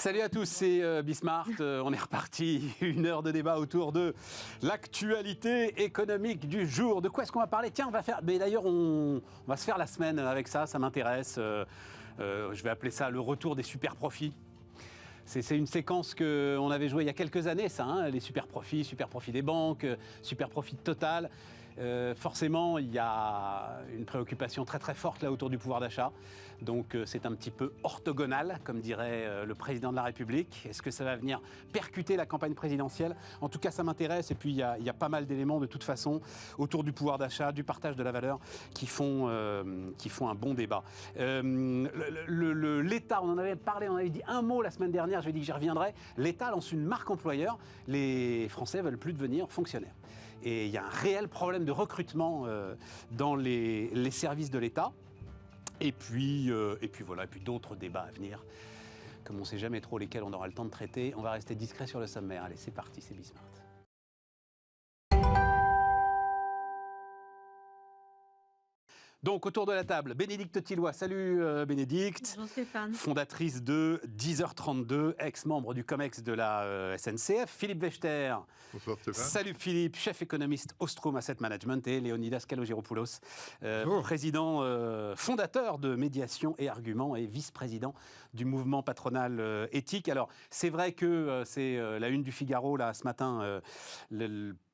Salut à tous, c'est Bismart. On est reparti, une heure de débat autour de l'actualité économique du jour. De quoi est-ce qu'on va parler? Tiens, on va faire. Mais d'ailleurs, on va se faire la semaine avec ça m'intéresse. Je vais appeler ça le retour des super profits. C'est une séquence qu'on avait jouée il y a quelques années, ça, hein, les super profits des banques, super profits de Total. Forcément, il y a une préoccupation très très forte là autour du pouvoir d'achat. Donc c'est un petit peu orthogonal, comme dirait le président de la République. Est-ce que ça va venir percuter la campagne présidentielle? En tout cas, ça m'intéresse. Et puis, il y a pas mal d'éléments de toute façon autour du pouvoir d'achat, du partage de la valeur qui font un bon débat. L'État, on en avait parlé, on avait dit un mot la semaine dernière, je lui ai dit que j'y reviendrai. L'État lance une marque employeur. Les Français veulent plus devenir fonctionnaires. Et il y a un réel problème de recrutement dans les services de l'État. Et puis voilà, et puis d'autres débats à venir. Comme on ne sait jamais trop lesquels on aura le temps de traiter, on va rester discret sur le sommaire. Allez, c'est parti, c'est Bismart. Donc, autour de la table, Bénédicte Tilloy. Salut Bénédicte. Bonjour Stéphane. Fondatrice de 10h32, ex-membre du COMEX de la SNCF. Philippe Wechter. Bonsoir Stéphane. Salut Philippe, chef économiste Ostrom Asset Management. Et Léonidas Kalogiropoulos, président fondateur de Médiation et Arguments et vice-président du mouvement patronal éthique. Alors, c'est vrai que c'est la une du Figaro là, ce matin.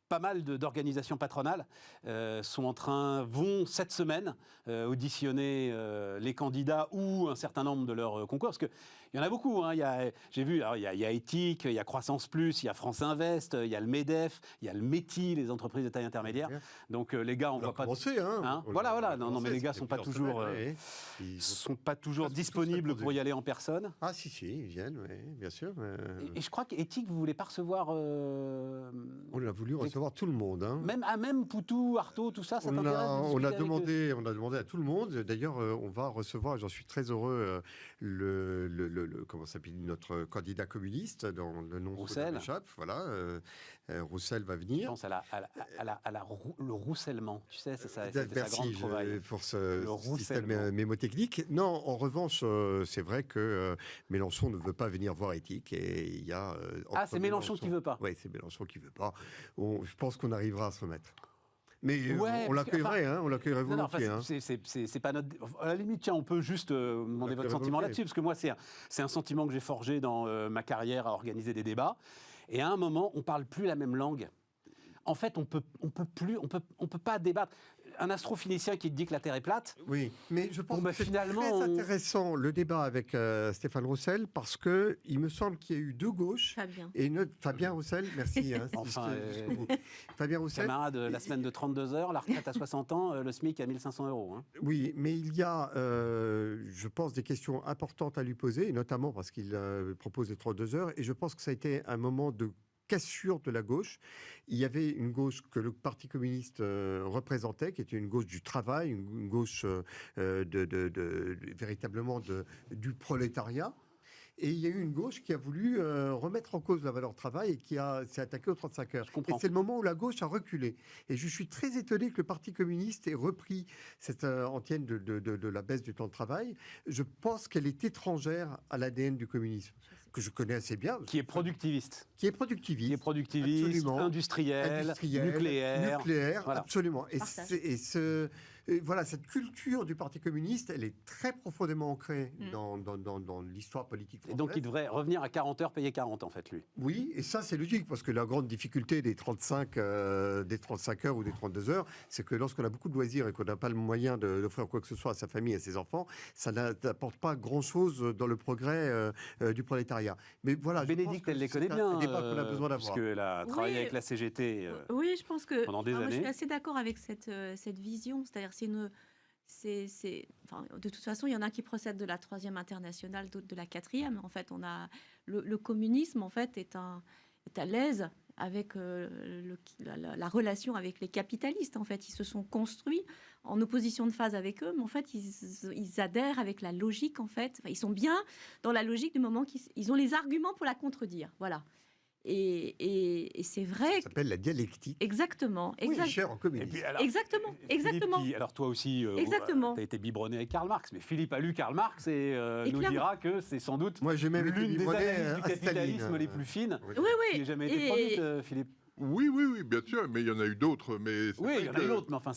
Pas mal d'organisations patronales vont cette semaine auditionner les candidats ou un certain nombre de leurs concours, parce qu'il y en a beaucoup. Hein. J'ai vu, il y a Éthique, il y a Croissance Plus, il y a France Invest, il y a le MEDEF, il y a le METI, les entreprises de taille intermédiaire. Donc les gars, on voit pas. Hein. Voilà. Non, mais les gars sont pas toujours, disponibles pour y aller en personne. Ah si, ils viennent, oui, bien sûr. Et je crois qu'Éthique, vous voulez pas recevoir. On a voulu recevoir tout le monde. Hein. Même Poutou, Artaud, tout ça, ça t'intéresse? On a demandé à tout le monde. D'ailleurs, on va recevoir, j'en suis très heureux, comment s'appelle notre candidat communiste dans le nom Roussel. m'échappe. Voilà, Roussel va venir. Je pense le roussellement, tu sais, c'est ça. Merci pour ce système mémotechnique. Non, en revanche, c'est vrai que Mélenchon ne veut pas venir voir Éthique. Et il y a, c'est Mélenchon qui ne veut pas. Oui, c'est Mélenchon qui ne veut pas. Je pense qu'on arrivera à se remettre. Mais ouais, on l'accueillerait, on l'accueillerait volontiers. C'est pas notre. À la limite, tiens, on peut juste demander votre sentiment là-dessus, parce que moi, c'est un sentiment que j'ai forgé dans ma carrière à organiser des débats. Et à un moment, on parle plus la même langue. En fait, on peut pas débattre. Un astrophynicien qui te dit que la Terre est plate. Oui, mais je pense que c'est finalement, très intéressant le débat avec Stéphane Roussel, parce que il me semble qu'il y a eu deux gauches. Fabien Roussel, merci. Fabien Roussel. Camarade, la semaine de 32 heures, la retraite à 60 ans, le SMIC à 1 500 €. Hein. Oui, mais il y a, je pense, des questions importantes à lui poser, notamment parce qu'il propose les 32 heures, et je pense que ça a été un moment de cassure de la gauche. Il y avait une gauche que le Parti communiste représentait, qui était une gauche du travail, une gauche véritablement du prolétariat. Et il y a eu une gauche qui a voulu remettre en cause la valeur travail et qui s'est attaquée aux 35 heures. Et c'est le moment où la gauche a reculé. Et je suis très étonné que le Parti communiste ait repris cette antienne de la baisse du temps de travail. Je pense qu'elle est étrangère à l'ADN du communisme, que je connais assez bien. Qui est productiviste. Absolument. Industriel, nucléaire. Voilà. Absolument. Voilà, cette culture du Parti communiste, elle est très profondément ancrée dans l'histoire politique française. Et donc il devrait revenir à 40 heures, payer 40 en fait, lui. Oui, et ça c'est logique, parce que la grande difficulté des 35 heures ou des 32 heures, c'est que lorsqu'on a beaucoup de loisirs et qu'on n'a pas le moyen d'offrir quoi que ce soit à sa famille et à ses enfants, ça n'apporte pas grand-chose dans le progrès du prolétariat. Mais voilà, Bénédicte, elle les connaît bien. C'est un débat qu'on a besoin d'avoir. Parce qu'elle a travaillé avec la CGT je pense que pendant des années. Moi, je suis assez d'accord avec cette vision. C'est-à-dire de toute façon, il y en a qui procèdent de la 3e internationale, d'autres de la 4e. En fait, on a le communisme en fait est à l'aise avec la relation avec les capitalistes. En fait, ils se sont construits en opposition de phase avec eux, mais en fait, ils adhèrent avec la logique. En fait, ils sont bien dans la logique du moment qu'ils ont les arguments pour la contredire. Voilà. Et c'est vrai. Ça s'appelle la dialectique. Exactement. Oui, cher en communisme. Exactement. Philippe, alors toi aussi, tu as été biberonné avec Karl Marx, mais Philippe a lu Karl Marx et nous dira que c'est sans doute l'une des analyses du capitalisme les plus fines qui ait jamais été produite, Philippe. Oui, bien sûr, mais il y en a eu d'autres. Oui, il y en a eu d'autres, mais enfin,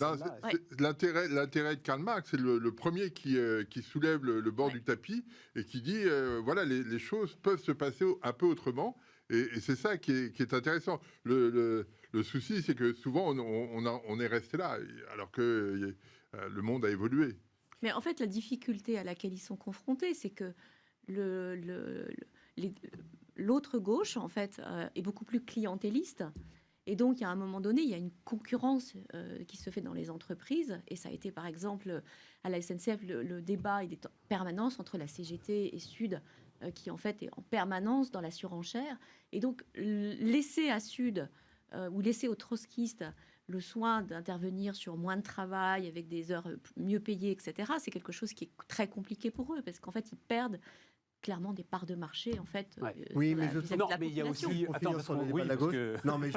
l'intérêt de Karl Marx, c'est le premier qui soulève le bord du tapis et qui dit, voilà, les choses peuvent se passer un peu autrement. Et c'est ça qui est intéressant. Le souci, c'est que souvent, on est resté là, alors que le monde a évolué. Mais en fait, la difficulté à laquelle ils sont confrontés, c'est que l'autre gauche, en fait, est beaucoup plus clientéliste. Et donc, à un moment donné, il y a une concurrence qui se fait dans les entreprises. Et ça a été, par exemple, à la SNCF, le débat il est en permanence entre la CGT et Sud, qui, en fait, est en permanence dans la surenchère. Et donc, laisser à Sud ou laisser aux trotskistes le soin d'intervenir sur moins de travail, avec des heures mieux payées, etc., c'est quelque chose qui est très compliqué pour eux, parce qu'en fait, ils perdent clairement des parts de marché, en fait. Oui, mais il y a aussi... Attends, parce que... Non, mais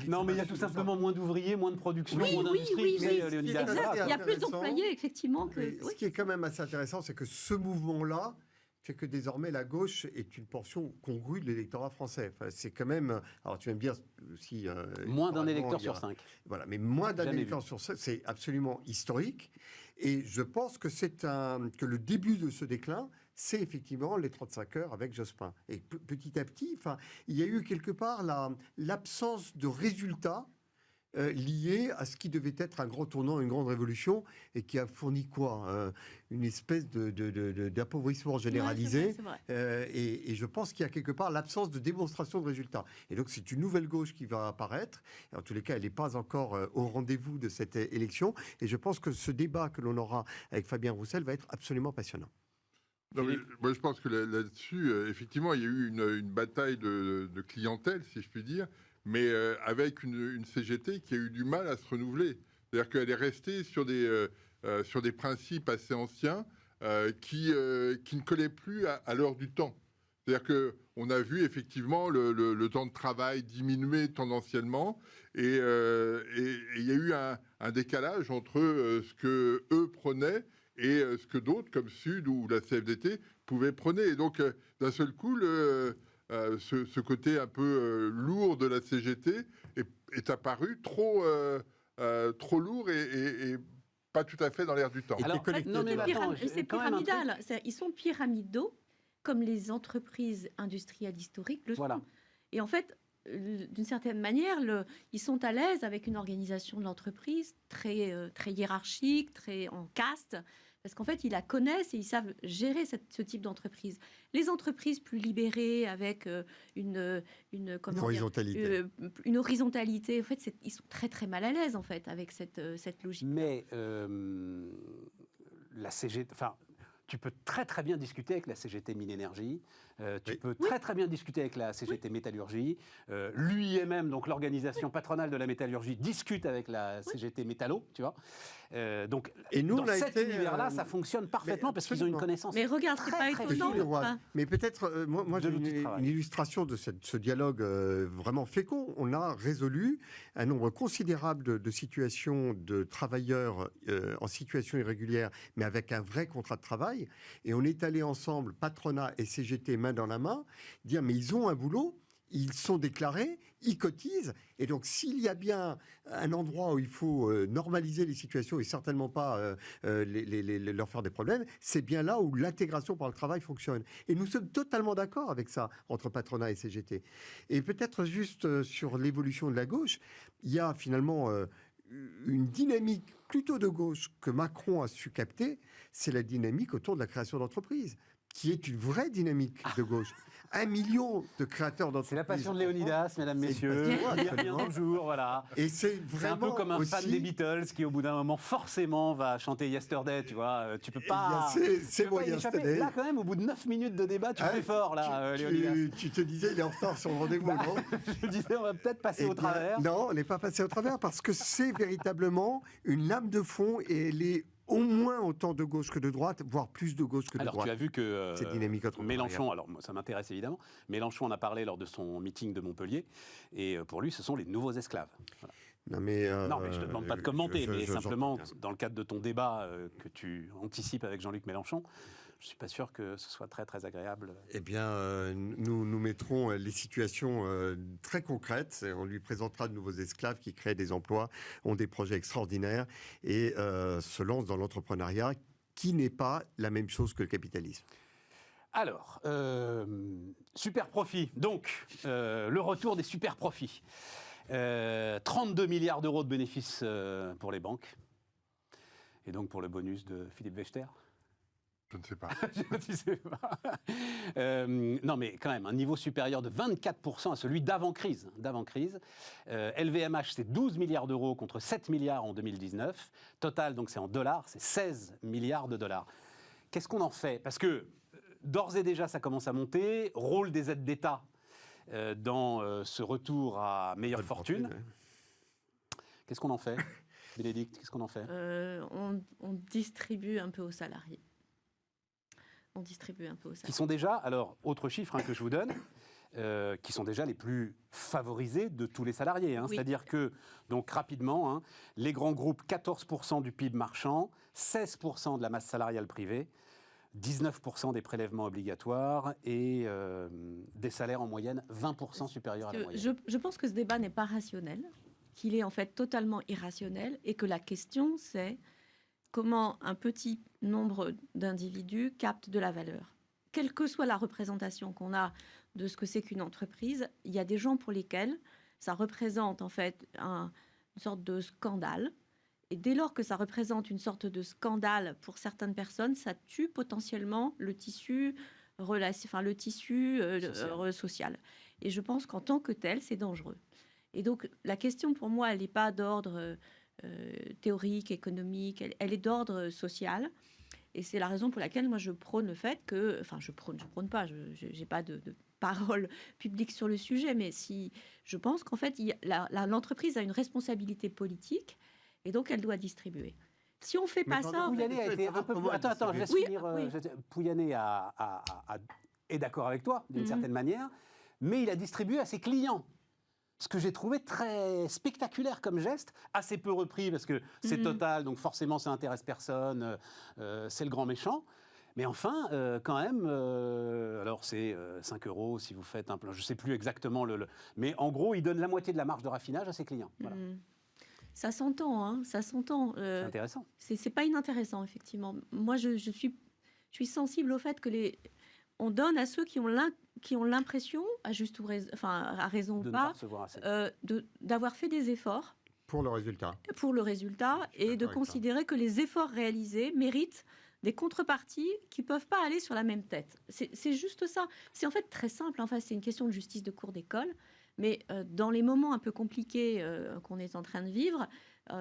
non, mais il y a tout simplement moins d'ouvriers, moins de production, moins d'industrie. Oui, il y a plus d'employés, effectivement. Ce qui est quand même assez intéressant, c'est que ce mouvement-là fait que désormais la gauche est une portion congrue de l'électorat français. Enfin, c'est quand même... Alors tu vas me dire si... moins d'un électeur sur 5. Voilà, mais moins d'un électeur sur 5, c'est absolument historique. Et je pense que que le début de ce déclin, c'est effectivement les 35 heures avec Jospin. Et petit à petit, il y a eu quelque part l'absence de résultats liés à ce qui devait être un grand tournant, une grande révolution, et qui a fourni quoi une espèce d'appauvrissement généralisé. C'est vrai. Et je pense qu'il y a quelque part l'absence de démonstration de résultats. Et donc c'est une nouvelle gauche qui va apparaître. Et en tous les cas, elle n'est pas encore au rendez-vous de cette élection. Et je pense que ce débat que l'on aura avec Fabien Roussel va être absolument passionnant. Non, mais moi, je pense que là-dessus, effectivement, il y a eu une bataille de clientèle, si je puis dire, mais avec une CGT qui a eu du mal à se renouveler. C'est-à-dire qu'elle est restée sur des principes assez anciens qui ne collaient plus à l'heure du temps. C'est-à-dire qu'on a vu effectivement le temps de travail diminuer tendanciellement et il y a eu un décalage entre ce que eux prenaient et ce que d'autres, comme Sud ou la CFDT, pouvaient prôner. Et donc, d'un seul coup, ce côté un peu lourd de la CGT est apparu trop lourd et pas tout à fait dans l'air du temps. Alors, c'est pyramidal. Ils sont pyramidaux, comme les entreprises industrielles historiques le sont. Voilà. Et en fait, d'une certaine manière, ils sont à l'aise avec une organisation de l'entreprise très hiérarchique, très en caste, parce qu'en fait, ils la connaissent et ils savent gérer ce type d'entreprise. Les entreprises plus libérées, avec une horizontalité, en fait, ils sont très, très mal à l'aise, en fait, avec cette logique. Mais la CGT... Enfin, tu peux très très bien discuter avec la CGT Mine Énergie, tu peux très très bien discuter avec la CGT Métallurgie, l'UIMM, donc l'organisation patronale de la métallurgie, discute avec la CGT Métallo, tu vois. Donc et nous, dans cet univers-là, ça fonctionne parfaitement parce qu'ils ont une connaissance. Mais regarde, c'est pas étonnant. Mais peut-être, moi j'ai une illustration de ce dialogue vraiment fécond. On a résolu un nombre considérable de situations de travailleurs en situation irrégulière, mais avec un vrai contrat de travail. Et on est allé ensemble, patronat et CGT, main dans la main, dire mais ils ont un boulot, ils sont déclarés, ils cotisent. Et donc, s'il y a bien un endroit où il faut normaliser les situations et certainement pas leur faire des problèmes, c'est bien là où l'intégration par le travail fonctionne. Et nous sommes totalement d'accord avec ça, entre patronat et CGT. Et peut-être juste sur l'évolution de la gauche, il y a finalement une dynamique plutôt de gauche que Macron a su capter, c'est la dynamique autour de la création d'entreprises, qui est une vraie dynamique de gauche. 1 million de créateurs d'entreprises. C'est la passion de Léonidas, mesdames, messieurs. Bonjour, voilà. Et c'est un peu comme un fan des Beatles qui, au bout d'un moment, forcément, va chanter Yesterday, tu vois. Tu peux pas. C'est moi, Yesterday. Là, quand même, au bout de 9 minutes de débat, tu fais fort, là, Léonidas. Tu te disais, il est en retard sur le rendez-vous, non? Je disais, on va peut-être passer au travers. Non, on n'est pas passé au travers parce que c'est véritablement une lame de fond et elle est au moins autant de gauche que de droite, voire plus de gauche que de Alors, droite. tu as vu que Cette dynamique Mélenchon, alors ça m'intéresse évidemment, Mélenchon en a parlé lors de son meeting de Montpellier, et pour lui, ce sont les nouveaux esclaves. Voilà. Non, mais Je ne te demande pas de commenter, mais simplement, j'entends bien. dans le cadre de ton débat que tu anticipes avec Jean-Luc Mélenchon, je ne suis pas sûr que ce soit très, très agréable. Eh bien, nous mettrons les situations très concrètes. On lui présentera de nouveaux esclaves qui créent des emplois, ont des projets extraordinaires et se lancent dans l'entrepreneuriat, qui n'est pas la même chose que le capitalisme. Alors, super profit. Donc, le retour des super profits. 32 milliards d'euros de bénéfices pour les banques. Et donc pour le bonus de Philippe Wechter. Je ne sais pas. Je ne sais pas. Non, mais quand même, un niveau supérieur de 24% à celui d'avant-crise. LVMH, c'est 12 milliards d'euros contre 7 milliards en 2019. Total, donc c'est en dollars, c'est 16 milliards de dollars. Qu'est-ce qu'on en fait? Parce que d'ores et déjà, ça commence à monter. Rôle des aides d'État dans ce retour à meilleure fortune. Qu'est-ce qu'on en fait, Bénédicte? Qu'est-ce qu'on en fait? On distribue un peu aux salariés. Qui sont déjà, alors, autre chiffre que je vous donne, qui sont déjà les plus favorisés de tous les salariés. Oui. C'est-à-dire que, donc rapidement, les grands groupes, 14% du PIB marchand, 16% de la masse salariale privée, 19% des prélèvements obligatoires et des salaires en moyenne 20% supérieurs à la moyenne. Je pense que ce débat n'est pas rationnel, qu'il est en fait totalement irrationnel et que la question c'est comment un petit nombre d'individus captent de la valeur. Quelle que soit la représentation qu'on a de ce que c'est qu'une entreprise, il y a des gens pour lesquels ça représente en fait une sorte de scandale. Et dès lors que ça représente une sorte de scandale pour certaines personnes, ça tue potentiellement le tissu social. Et je pense qu'en tant que tel, c'est dangereux. Et donc, la question pour moi, elle n'est pas d'ordre théorique, économique, elle est d'ordre social. Et c'est la raison pour laquelle moi je prône le fait que, enfin je prône pas, je n'ai pas de parole publique sur le sujet, mais si je pense qu'en fait l'entreprise a une responsabilité politique et donc elle doit distribuer. Si on ne fait pas ça... Pouyanné a été un peu plus... Attends, je laisse finir. Pouyanné est d'accord avec toi, d'une certaine manière, mais il a distribué à ses clients. Ce que j'ai trouvé très spectaculaire comme geste, assez peu repris, parce que c'est Total, donc forcément ça n'intéresse personne, c'est le grand méchant. Mais enfin, quand même, alors c'est 5 € si vous faites un plein, je ne sais plus exactement, mais en gros, il donne la moitié de la marge de raffinage à ses clients. Voilà. Ça s'entend, ça s'entend. C'est intéressant. C'est pas inintéressant, effectivement. Moi, je suis sensible au fait que on donne à ceux qui ont l'impression, à juste ou à raison ou pas, d'avoir fait des efforts. Pour le résultat. Et de considérer que les efforts réalisés méritent des contreparties qui ne peuvent pas aller sur la même tête. C'est juste ça. C'est en fait très simple. Enfin, c'est une question de justice de cours d'école. Mais dans les moments un peu compliqués qu'on est en train de vivre,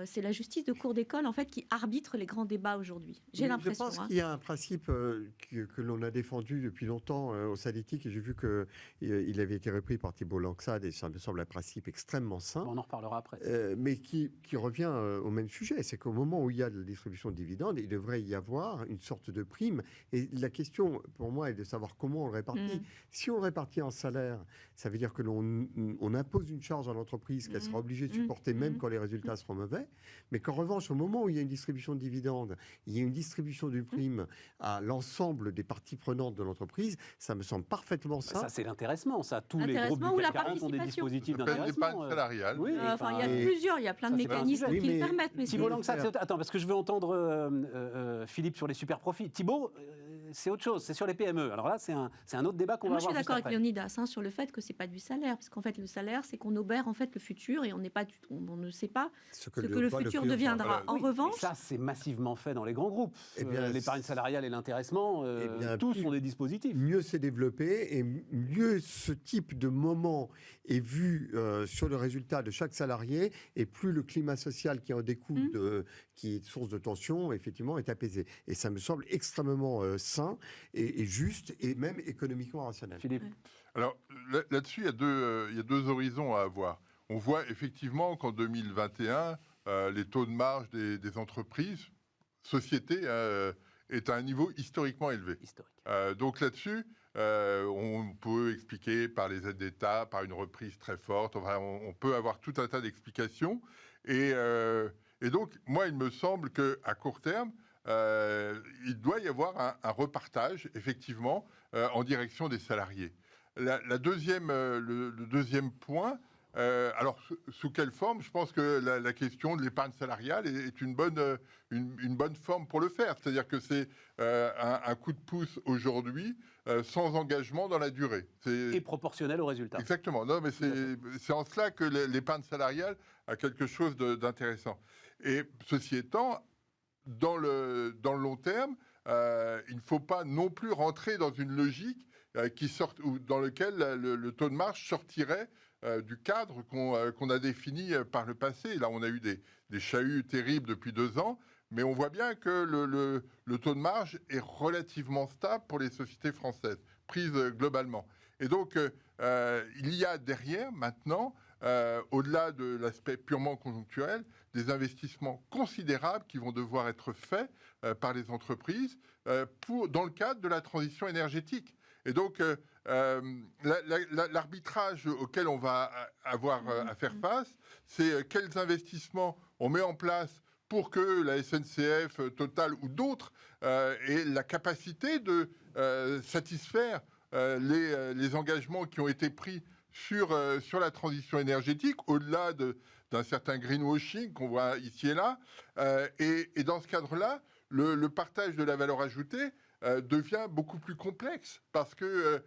c'est la justice de cours d'école en fait qui arbitre les grands débats aujourd'hui. J'ai l'impression. Je pense qu'il y a un principe que l'on a défendu depuis longtemps au Salétique, et j'ai vu qu'il avait été repris par Thibault Langsade, et ça me semble un principe extrêmement sain. On en reparlera après. Mais qui revient au même sujet, c'est qu'au moment où il y a de la distribution de dividendes, il devrait y avoir une sorte de prime. Et la question, pour moi, est de savoir comment on le répartit. Si on le répartit en salaire, ça veut dire que l'on impose une charge à l'entreprise qu'elle sera obligée de supporter même quand les résultats seront mauvais. Mais qu'en revanche, au moment où il y a une distribution de dividendes, il y a une distribution du prime à l'ensemble des parties prenantes de l'entreprise, ça me semble parfaitement sain. Ça, c'est l'intéressement, ça. Tous les groupes du CAC 40 ont des dispositifs d'intéressement. L'épargne salariale. Oui, il y a plein de mécanismes qui le permettent. Mais Thibault Langsade, attends, parce que je veux entendre Philippe sur les super profits. Thibault, c'est autre chose, c'est sur les PME. Alors là, c'est un autre débat qu'on va avoir. Moi, je suis d'accord avec Léonidas sur le fait que c'est pas du salaire, parce qu'en fait, le salaire, c'est qu'on obère en fait le futur et on ne sait pas ce que le futur deviendra. En revanche, ça c'est massivement fait dans les grands groupes. L'épargne salariale et l'intéressement, tous ont des dispositifs. Mieux c'est développé et mieux ce type de moment est vu sur le résultat de chaque salarié, et plus le climat social qui en découle, qui est source de tension, effectivement, est apaisé. Et ça me semble extrêmement sain et juste et même économiquement rationnel. Philippe. Alors là-dessus, il y a deux horizons à avoir. On voit effectivement qu'en 2021, les taux de marge des entreprises société est à un niveau historiquement élevé. Historique. Donc là-dessus, on peut expliquer par les aides d'État, par une reprise très forte. Enfin, on peut avoir tout un tas d'explications. Et donc, moi, il me semble qu'à court terme, il doit y avoir un repartage, effectivement, en direction des salariés. Le deuxième point, alors sous quelle forme? Je pense que la question de l'épargne salariale est une bonne forme pour le faire. C'est-à-dire que c'est un coup de pouce aujourd'hui sans engagement dans la durée. Et proportionnel au résultat. Exactement. Non, mais c'est en cela que l'épargne salariale a quelque chose d'intéressant. Et ceci étant, dans le long terme, il ne faut pas non plus rentrer dans une logique dans lequel le taux de marge sortirait du cadre qu'on a défini par le passé. Là, on a eu des chahuts terribles depuis 2 ans, mais on voit bien que le taux de marge est relativement stable pour les sociétés françaises, prises globalement. Et donc, il y a derrière, maintenant, au-delà de l'aspect purement conjoncturel, des investissements considérables qui vont devoir être faits par les entreprises dans le cadre de la transition énergétique. Et donc, l'arbitrage auquel on va avoir à faire face, c'est quels investissements on met en place pour que la SNCF, Total ou d'autres aient la capacité de satisfaire les engagements qui ont été pris sur la transition énergétique, au-delà d'un certain greenwashing qu'on voit ici et là. Et dans ce cadre-là, le partage de la valeur ajoutée devient beaucoup plus complexe parce que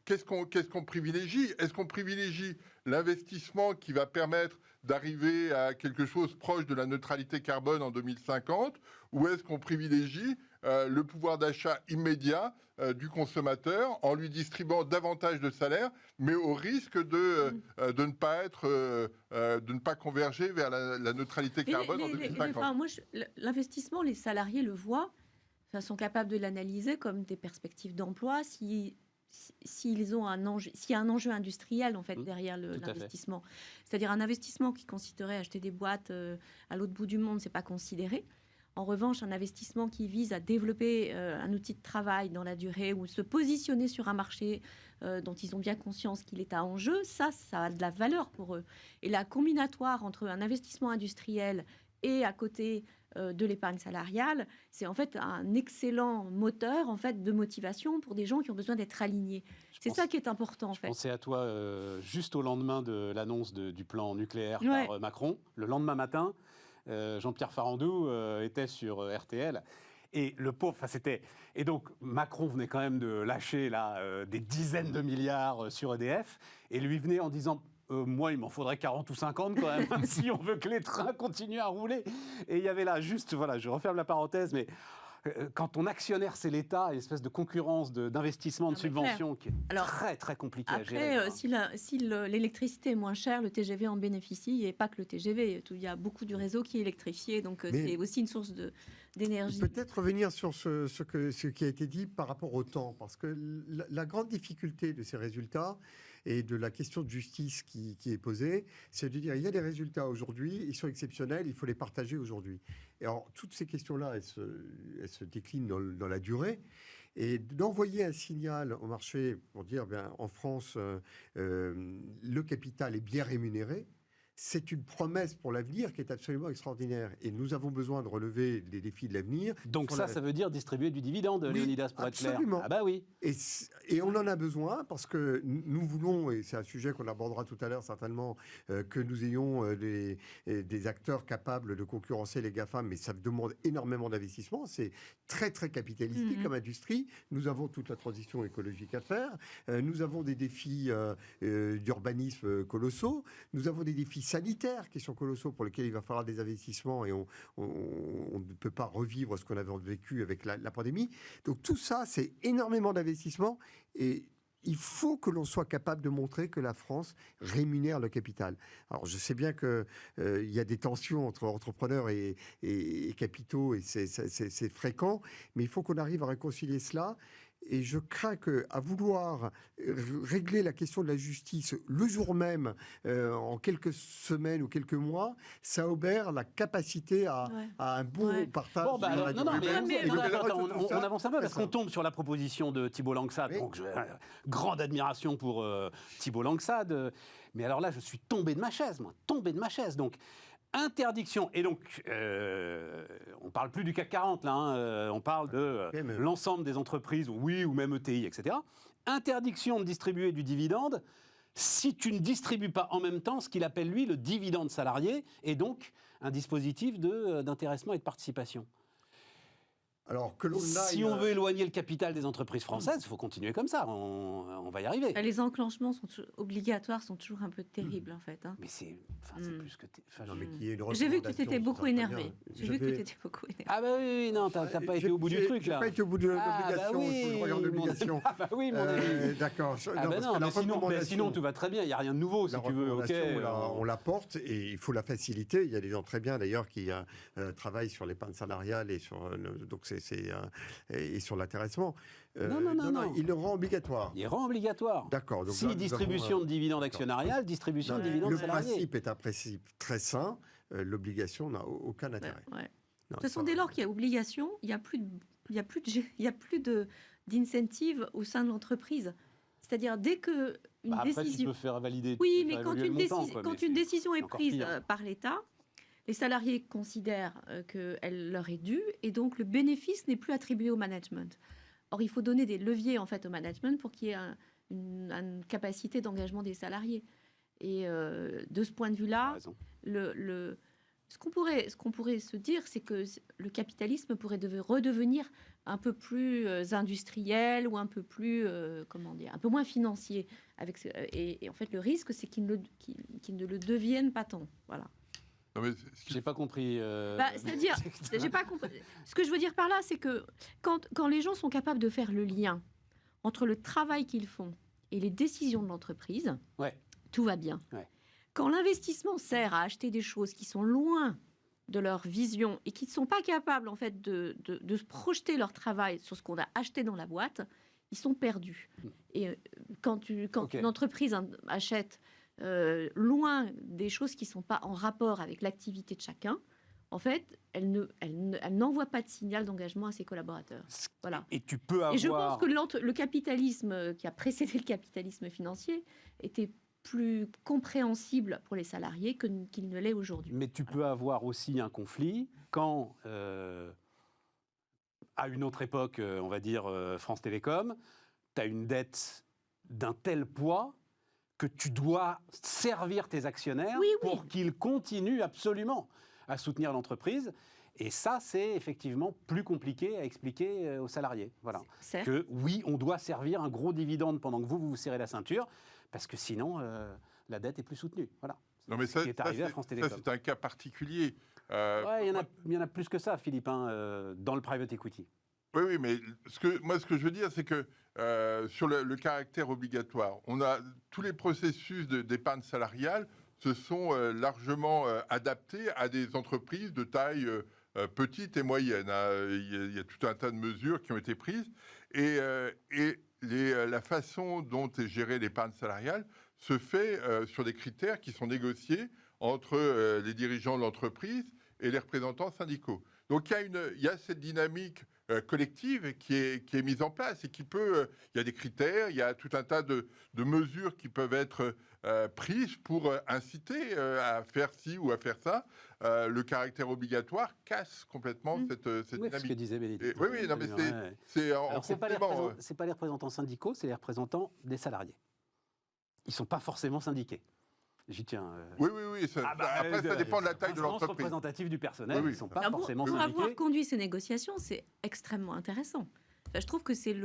qu'est-ce qu'on privilégie? Est-ce qu'on privilégie l'investissement qui va permettre d'arriver à quelque chose proche de la neutralité carbone en 2050 ou est-ce qu'on privilégie le pouvoir d'achat immédiat du consommateur en lui distribuant davantage de salaire, mais au risque de ne pas converger vers la neutralité carbone en 2050. Moi, l'investissement, les salariés le voient, sont capables de l'analyser comme des perspectives d'emploi s'il y a un enjeu industriel en fait derrière l'investissement. C'est-à-dire un investissement qui consisterait à acheter des boîtes à l'autre bout du monde, c'est pas considéré. En revanche, un investissement qui vise à développer un outil de travail dans la durée ou se positionner sur un marché dont ils ont bien conscience qu'il est à enjeu, ça a de la valeur pour eux. Et la combinatoire entre un investissement industriel et à côté de l'épargne salariale, c'est en fait un excellent moteur en fait de motivation pour des gens qui ont besoin d'être alignés. C'est ça qui est important en fait. Je pensais à toi juste au lendemain de l'annonce du plan nucléaire par Macron. Le lendemain matin, Jean-Pierre Farandou était sur RTL. Et le pauvre, c'était... Et donc, Macron venait quand même de lâcher là, des dizaines de milliards sur EDF. Et lui venait en disant... moi, il m'en faudrait 40 ou 50 quand même, si on veut que les trains continuent à rouler. Et il y avait là, juste, voilà, je referme la parenthèse, mais quand ton actionnaire, c'est l'État, une espèce de concurrence d'investissement, de subvention qui est très, très compliquée à gérer. Après, si l'électricité est moins chère, le TGV en bénéficie, et pas que le TGV. Il y a beaucoup du réseau qui est électrifié, donc c'est aussi une source d'énergie. Peut-être revenir sur ce qui a été dit par rapport au temps, parce que la grande difficulté de ces résultats, et de la question de justice qui est posée, c'est de dire il y a des résultats aujourd'hui, ils sont exceptionnels, il faut les partager aujourd'hui. Et alors, toutes ces questions-là, elles se déclinent dans la durée. Et d'envoyer un signal au marché pour dire, en France, le capital est bien rémunéré, c'est une promesse pour l'avenir qui est absolument extraordinaire. Et nous avons besoin de relever les défis de l'avenir. Donc ça veut dire distribuer du dividende, oui, Léonidas, pour absolument. être clair. Ah bah oui. Et on en a besoin parce que nous voulons, et c'est un sujet qu'on abordera tout à l'heure certainement, que nous ayons des acteurs capables de concurrencer les GAFAM, mais ça demande énormément d'investissement. C'est très, très capitalistique comme industrie. Nous avons toute la transition écologique à faire. Nous avons des défis d'urbanisme colossaux. Nous avons des défis sanitaires qui sont colossaux pour lesquels il va falloir des investissements et on ne peut pas revivre ce qu'on avait vécu avec la pandémie. Donc tout ça, c'est énormément d'investissements et il faut que l'on soit capable de montrer que la France rémunère le capital. Alors je sais bien qu'il y a des tensions entre entrepreneurs et capitaux et c'est fréquent, mais il faut qu'on arrive à réconcilier cela. Et je crains qu'à vouloir régler la question de la justice le jour même, en quelques semaines ou quelques mois, ça obère la capacité à un bon partage. Bon, bah, alors, on on avance un peu parce qu'on tombe sur la proposition de Thibault Langsade. Oui. Donc, grande admiration pour Thibault Langsade. Mais alors là, je suis tombé de ma chaise, moi. Tombé de ma chaise. Donc, interdiction. Et donc, on ne parle plus du CAC 40, là. On parle de l'ensemble des entreprises, oui, ou même ETI, etc. Interdiction de distribuer du dividende si tu ne distribues pas en même temps ce qu'il appelle, lui, le dividende salarié, et donc un dispositif d'intéressement et de participation. Alors que l'on si on veut éloigner le capital des entreprises françaises, il faut continuer comme ça, on va y arriver. Les enclenchements obligatoires sont toujours un peu terribles, en fait. Hein. Mais c'est plus que... J'ai vu que tu t'étais beaucoup énervé. Ah bah oui, non, t'as pas été au bout du truc, là. J'ai pas été au bout de l'obligation, je regarde l'obligation. Ah bah oui, mon ami. D'accord. Sinon, tout va très bien, il n'y a rien de nouveau, si tu veux. On la porte et il faut la faciliter. Il y a des gens très bien, d'ailleurs, qui travaillent sur l'épargne salariale et sur... et sur l'intéressement. Non. Il le rend obligatoire. Il rend obligatoire. D'accord. Si distribution de dividendes actionnariales, distribution de dividendes salariés. Le principe est un principe très sain. L'obligation n'a aucun intérêt. De toute façon, dès lors qu'il y a obligation, il n'y a plus d'incentive au sein de l'entreprise. C'est-à-dire, dès que après, tu peux faire valider. Oui, mais quand une décision est prise par l'État, les salariés considèrent qu'elle leur est due et donc le bénéfice n'est plus attribué au management. Or, il faut donner des leviers en fait au management pour qu'il y ait une capacité d'engagement des salariés. Et de ce point de vue-là, ce qu'on pourrait se dire, c'est que le capitalisme pourrait redevenir un peu plus industriel ou un peu plus, un peu moins financier. Et en fait, le risque, c'est qu'il ne le devienne pas tant. Voilà. J'ai pas compris. C'est-à-dire, j'ai pas compris. Ce que je veux dire par là, c'est que quand les gens sont capables de faire le lien entre le travail qu'ils font et les décisions de l'entreprise, tout va bien. Ouais. Quand l'investissement sert à acheter des choses qui sont loin de leur vision et qui ne sont pas capables en fait de projeter leur travail sur ce qu'on a acheté dans la boîte, ils sont perdus. Et quand une entreprise achète loin des choses qui ne sont pas en rapport avec l'activité de chacun, en fait, elle n'envoie pas de signal d'engagement à ses collaborateurs. Voilà. Et tu peux avoir... Et je pense que le capitalisme qui a précédé le capitalisme financier était plus compréhensible pour les salariés qu'il ne l'est aujourd'hui. Mais tu peux avoir aussi un conflit quand, à une autre époque, on va dire France Télécom, tu as une dette d'un tel poids que tu dois servir tes actionnaires pour qu'ils continuent absolument à soutenir l'entreprise. Et ça, c'est effectivement plus compliqué à expliquer aux salariés. Voilà. Que oui, on doit servir un gros dividende pendant que vous serrez la ceinture, parce que sinon, la dette est plus soutenue. Voilà. Non, mais ça, qui est arrivé à France Télécom. Ça, c'est un cas particulier. Il y en a plus que ça, Philippe, dans le private equity. Oui, mais ce que je veux dire, c'est que sur le caractère obligatoire, on a tous les processus d'épargne salariale se sont largement adaptés à des entreprises de taille petite et moyenne. Il y a tout un tas de mesures qui ont été prises et la façon dont est gérée l'épargne salariale se fait sur des critères qui sont négociés entre les dirigeants de l'entreprise et les représentants syndicaux. Donc il y a cette dynamique collective qui est mise en place et il y a des critères, il y a tout un tas de mesures qui peuvent être prises pour inciter à faire ci ou à faire ça. Le caractère obligatoire casse complètement cette dynamique. C'est ce que disait Bénédicte. Oui, non, mais c'est en complément. C'est pas les représentants syndicaux, c'est les représentants des salariés. Ils ne sont pas forcément syndiqués. J'y tiens. Oui. Après, ça dépend de la taille de l'entreprise. Représentatifs du personnel, ils ne sont pas forcément syndiqués. Pour avoir conduit ces négociations, c'est extrêmement intéressant. Enfin, je trouve que c'est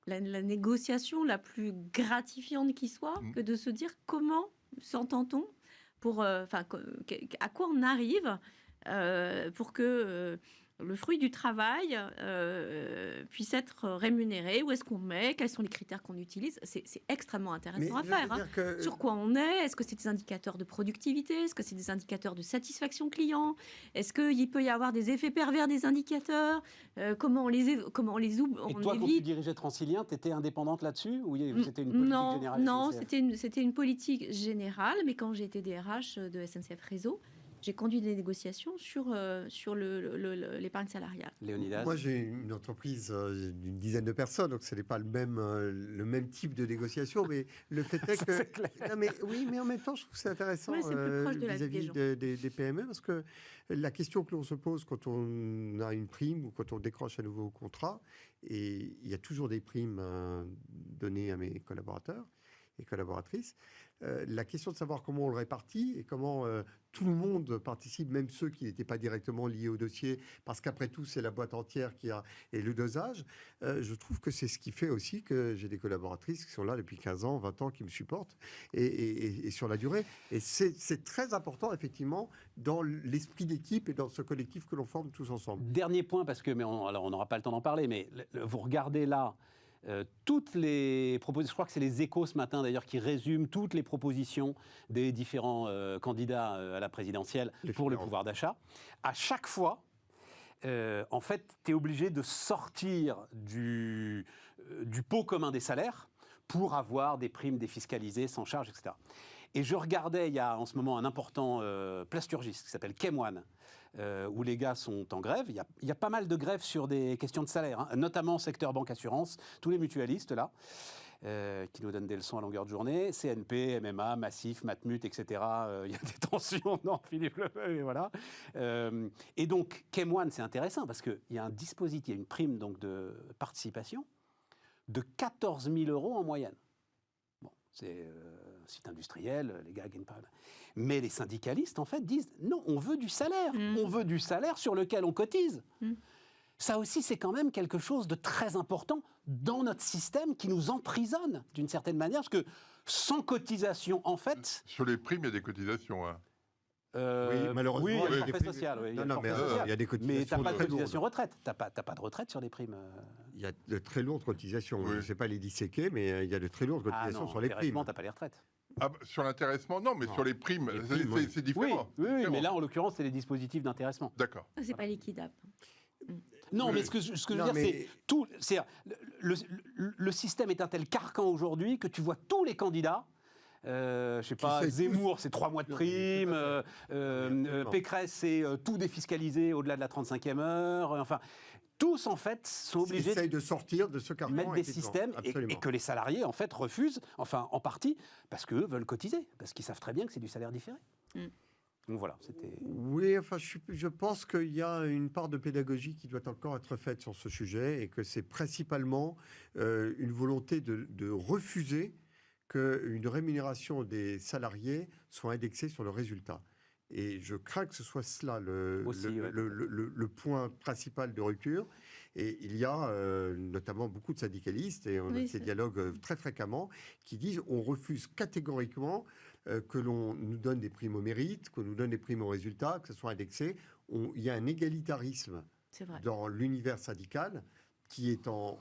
la négociation la plus gratifiante qui soit, que de se dire comment s'entend-on à quoi on arrive pour que le fruit du travail puisse être rémunéré, où est-ce qu'on met, quels sont les critères qu'on utilise. C'est extrêmement intéressant à faire. Sur quoi on est, est-ce que c'est des indicateurs de productivité, est-ce que c'est des indicateurs de satisfaction client, est-ce qu'il peut y avoir des effets pervers des indicateurs, comment on les évite. Et toi, quand tu dirigeais Transilien, tu étais indépendante là-dessus ou c'était une politique générale? Non, c'était une politique générale, mais quand j'ai été DRH de SNCF Réseau, j'ai conduit des négociations sur l'épargne salariale. Léonidas? Moi, j'ai une entreprise d'une dizaine de personnes, donc ce n'est pas le même type de négociation, mais le fait est que... Non, mais, oui, mais en même temps, je trouve que c'est intéressant vis-à-vis des PME, parce que la question que l'on se pose quand on a une prime ou quand on décroche un nouveau contrat, et il y a toujours des primes données à mes collaborateurs et collaboratrices, la question de savoir comment on le répartit et comment tout le monde participe, même ceux qui n'étaient pas directement liés au dossier, parce qu'après tout, c'est la boîte entière qui a... Et le dosage, je trouve que c'est ce qui fait aussi que j'ai des collaboratrices qui sont là depuis 15 ans, 20 ans, qui me supportent, et sur la durée. Et c'est très important, effectivement, dans l'esprit d'équipe et dans ce collectif que l'on forme tous ensemble. Dernier point, parce que alors on n'aura pas le temps d'en parler, mais vous regardez là, toutes les propositions, je crois que c'est les Échos ce matin d'ailleurs qui résument toutes les propositions des différents candidats à la présidentielle pour le pouvoir d'achat. À chaque fois, en fait, tu es obligé de sortir du pot commun des salaires pour avoir des primes défiscalisées sans charge, etc. Et je regardais, il y a en ce moment un important plasturgiste qui s'appelle Kemwan, où les gars sont en grève. Il y a pas mal de grèves sur des questions de salaire, hein, notamment secteur banque-assurance, tous les mutualistes là, qui nous donnent des leçons à longueur de journée, CNP, MMA, Massif, Matmut, etc. Il y a des tensions, non, Philippe Lefeuille, voilà. Et donc, Kemwan, c'est intéressant parce qu'il y a un dispositif, il y a une prime donc, de participation de 14 000 € en moyenne. Bon, c'est un site industriel, les gars gagnent pas. Mais les syndicalistes, en fait, disent non, on veut du salaire. On veut du salaire sur lequel on cotise. Ça aussi, c'est quand même quelque chose de très important dans notre système qui nous emprisonne d'une certaine manière, parce que sans cotisation, en fait... Sur les primes, il y a des cotisations, hein. Oui, malheureusement, oui, il y a le forfait social. Oui, il y a des cotisations. Mais tu n'as pas de cotisation retraite. Tu n'as pas de retraite sur les primes. Il y a de très lourdes cotisations. Oui. Je ne sais pas les disséquer, mais il y a de très lourdes cotisations sur les primes. Tu n'as pas les retraites. Ah, sur l'intéressement, non, mais sur les primes, c'est différent. Oui, mais là, en l'occurrence, c'est les dispositifs d'intéressement. D'accord. Ce n'est pas liquidable. Non, mais ce que je veux dire, c'est tout. Le système est un tel carcan aujourd'hui que tu vois tous les candidats. Je sais pas, Zemmour, c'est 3 mois de prime. Pécresse, c'est tout défiscalisé au-delà de la 35e heure. Enfin, tous, en fait, sont obligés de sortir de ce carcan. Mettre des systèmes et que les salariés, en fait, refusent, enfin, en partie, parce qu'eux veulent cotiser, parce qu'ils savent très bien que c'est du salaire différé. Donc voilà, c'était... Oui, enfin, je pense qu'il y a une part de pédagogie qui doit encore être faite sur ce sujet et que c'est principalement une volonté de refuser qu'une rémunération des salariés soit indexée sur le résultat. Et je crains que ce soit cela le point principal de rupture. Et il y a notamment beaucoup de syndicalistes, et on a ces dialogues très fréquemment, qui disent on refuse catégoriquement que l'on nous donne des primes au mérite, qu'on nous donne des primes au résultat, que ce soit indexé. Il y a un égalitarisme dans l'univers syndical qui est en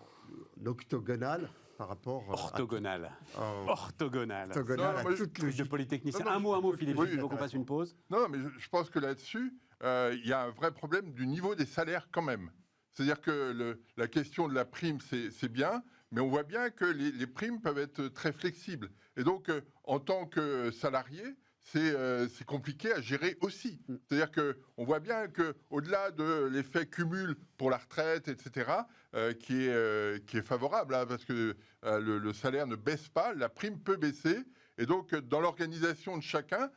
octogonal par rapport orthogonal. Orthogonal. À toute logique de polytechnicien. Un mot, Philippe, il faut qu'on fasse une pause. Non, mais je pense que là-dessus, il y a un vrai problème du niveau des salaires quand même. C'est-à-dire que la question de la prime, c'est bien, mais on voit bien que les primes peuvent être très flexibles. Et donc, en tant que salarié, c'est compliqué à gérer aussi. C'est-à-dire qu'on voit bien qu'au-delà de l'effet cumul pour la retraite, etc., qui est favorable, hein, parce que le salaire ne baisse pas, la prime peut baisser. Et donc, dans l'organisation de chacun,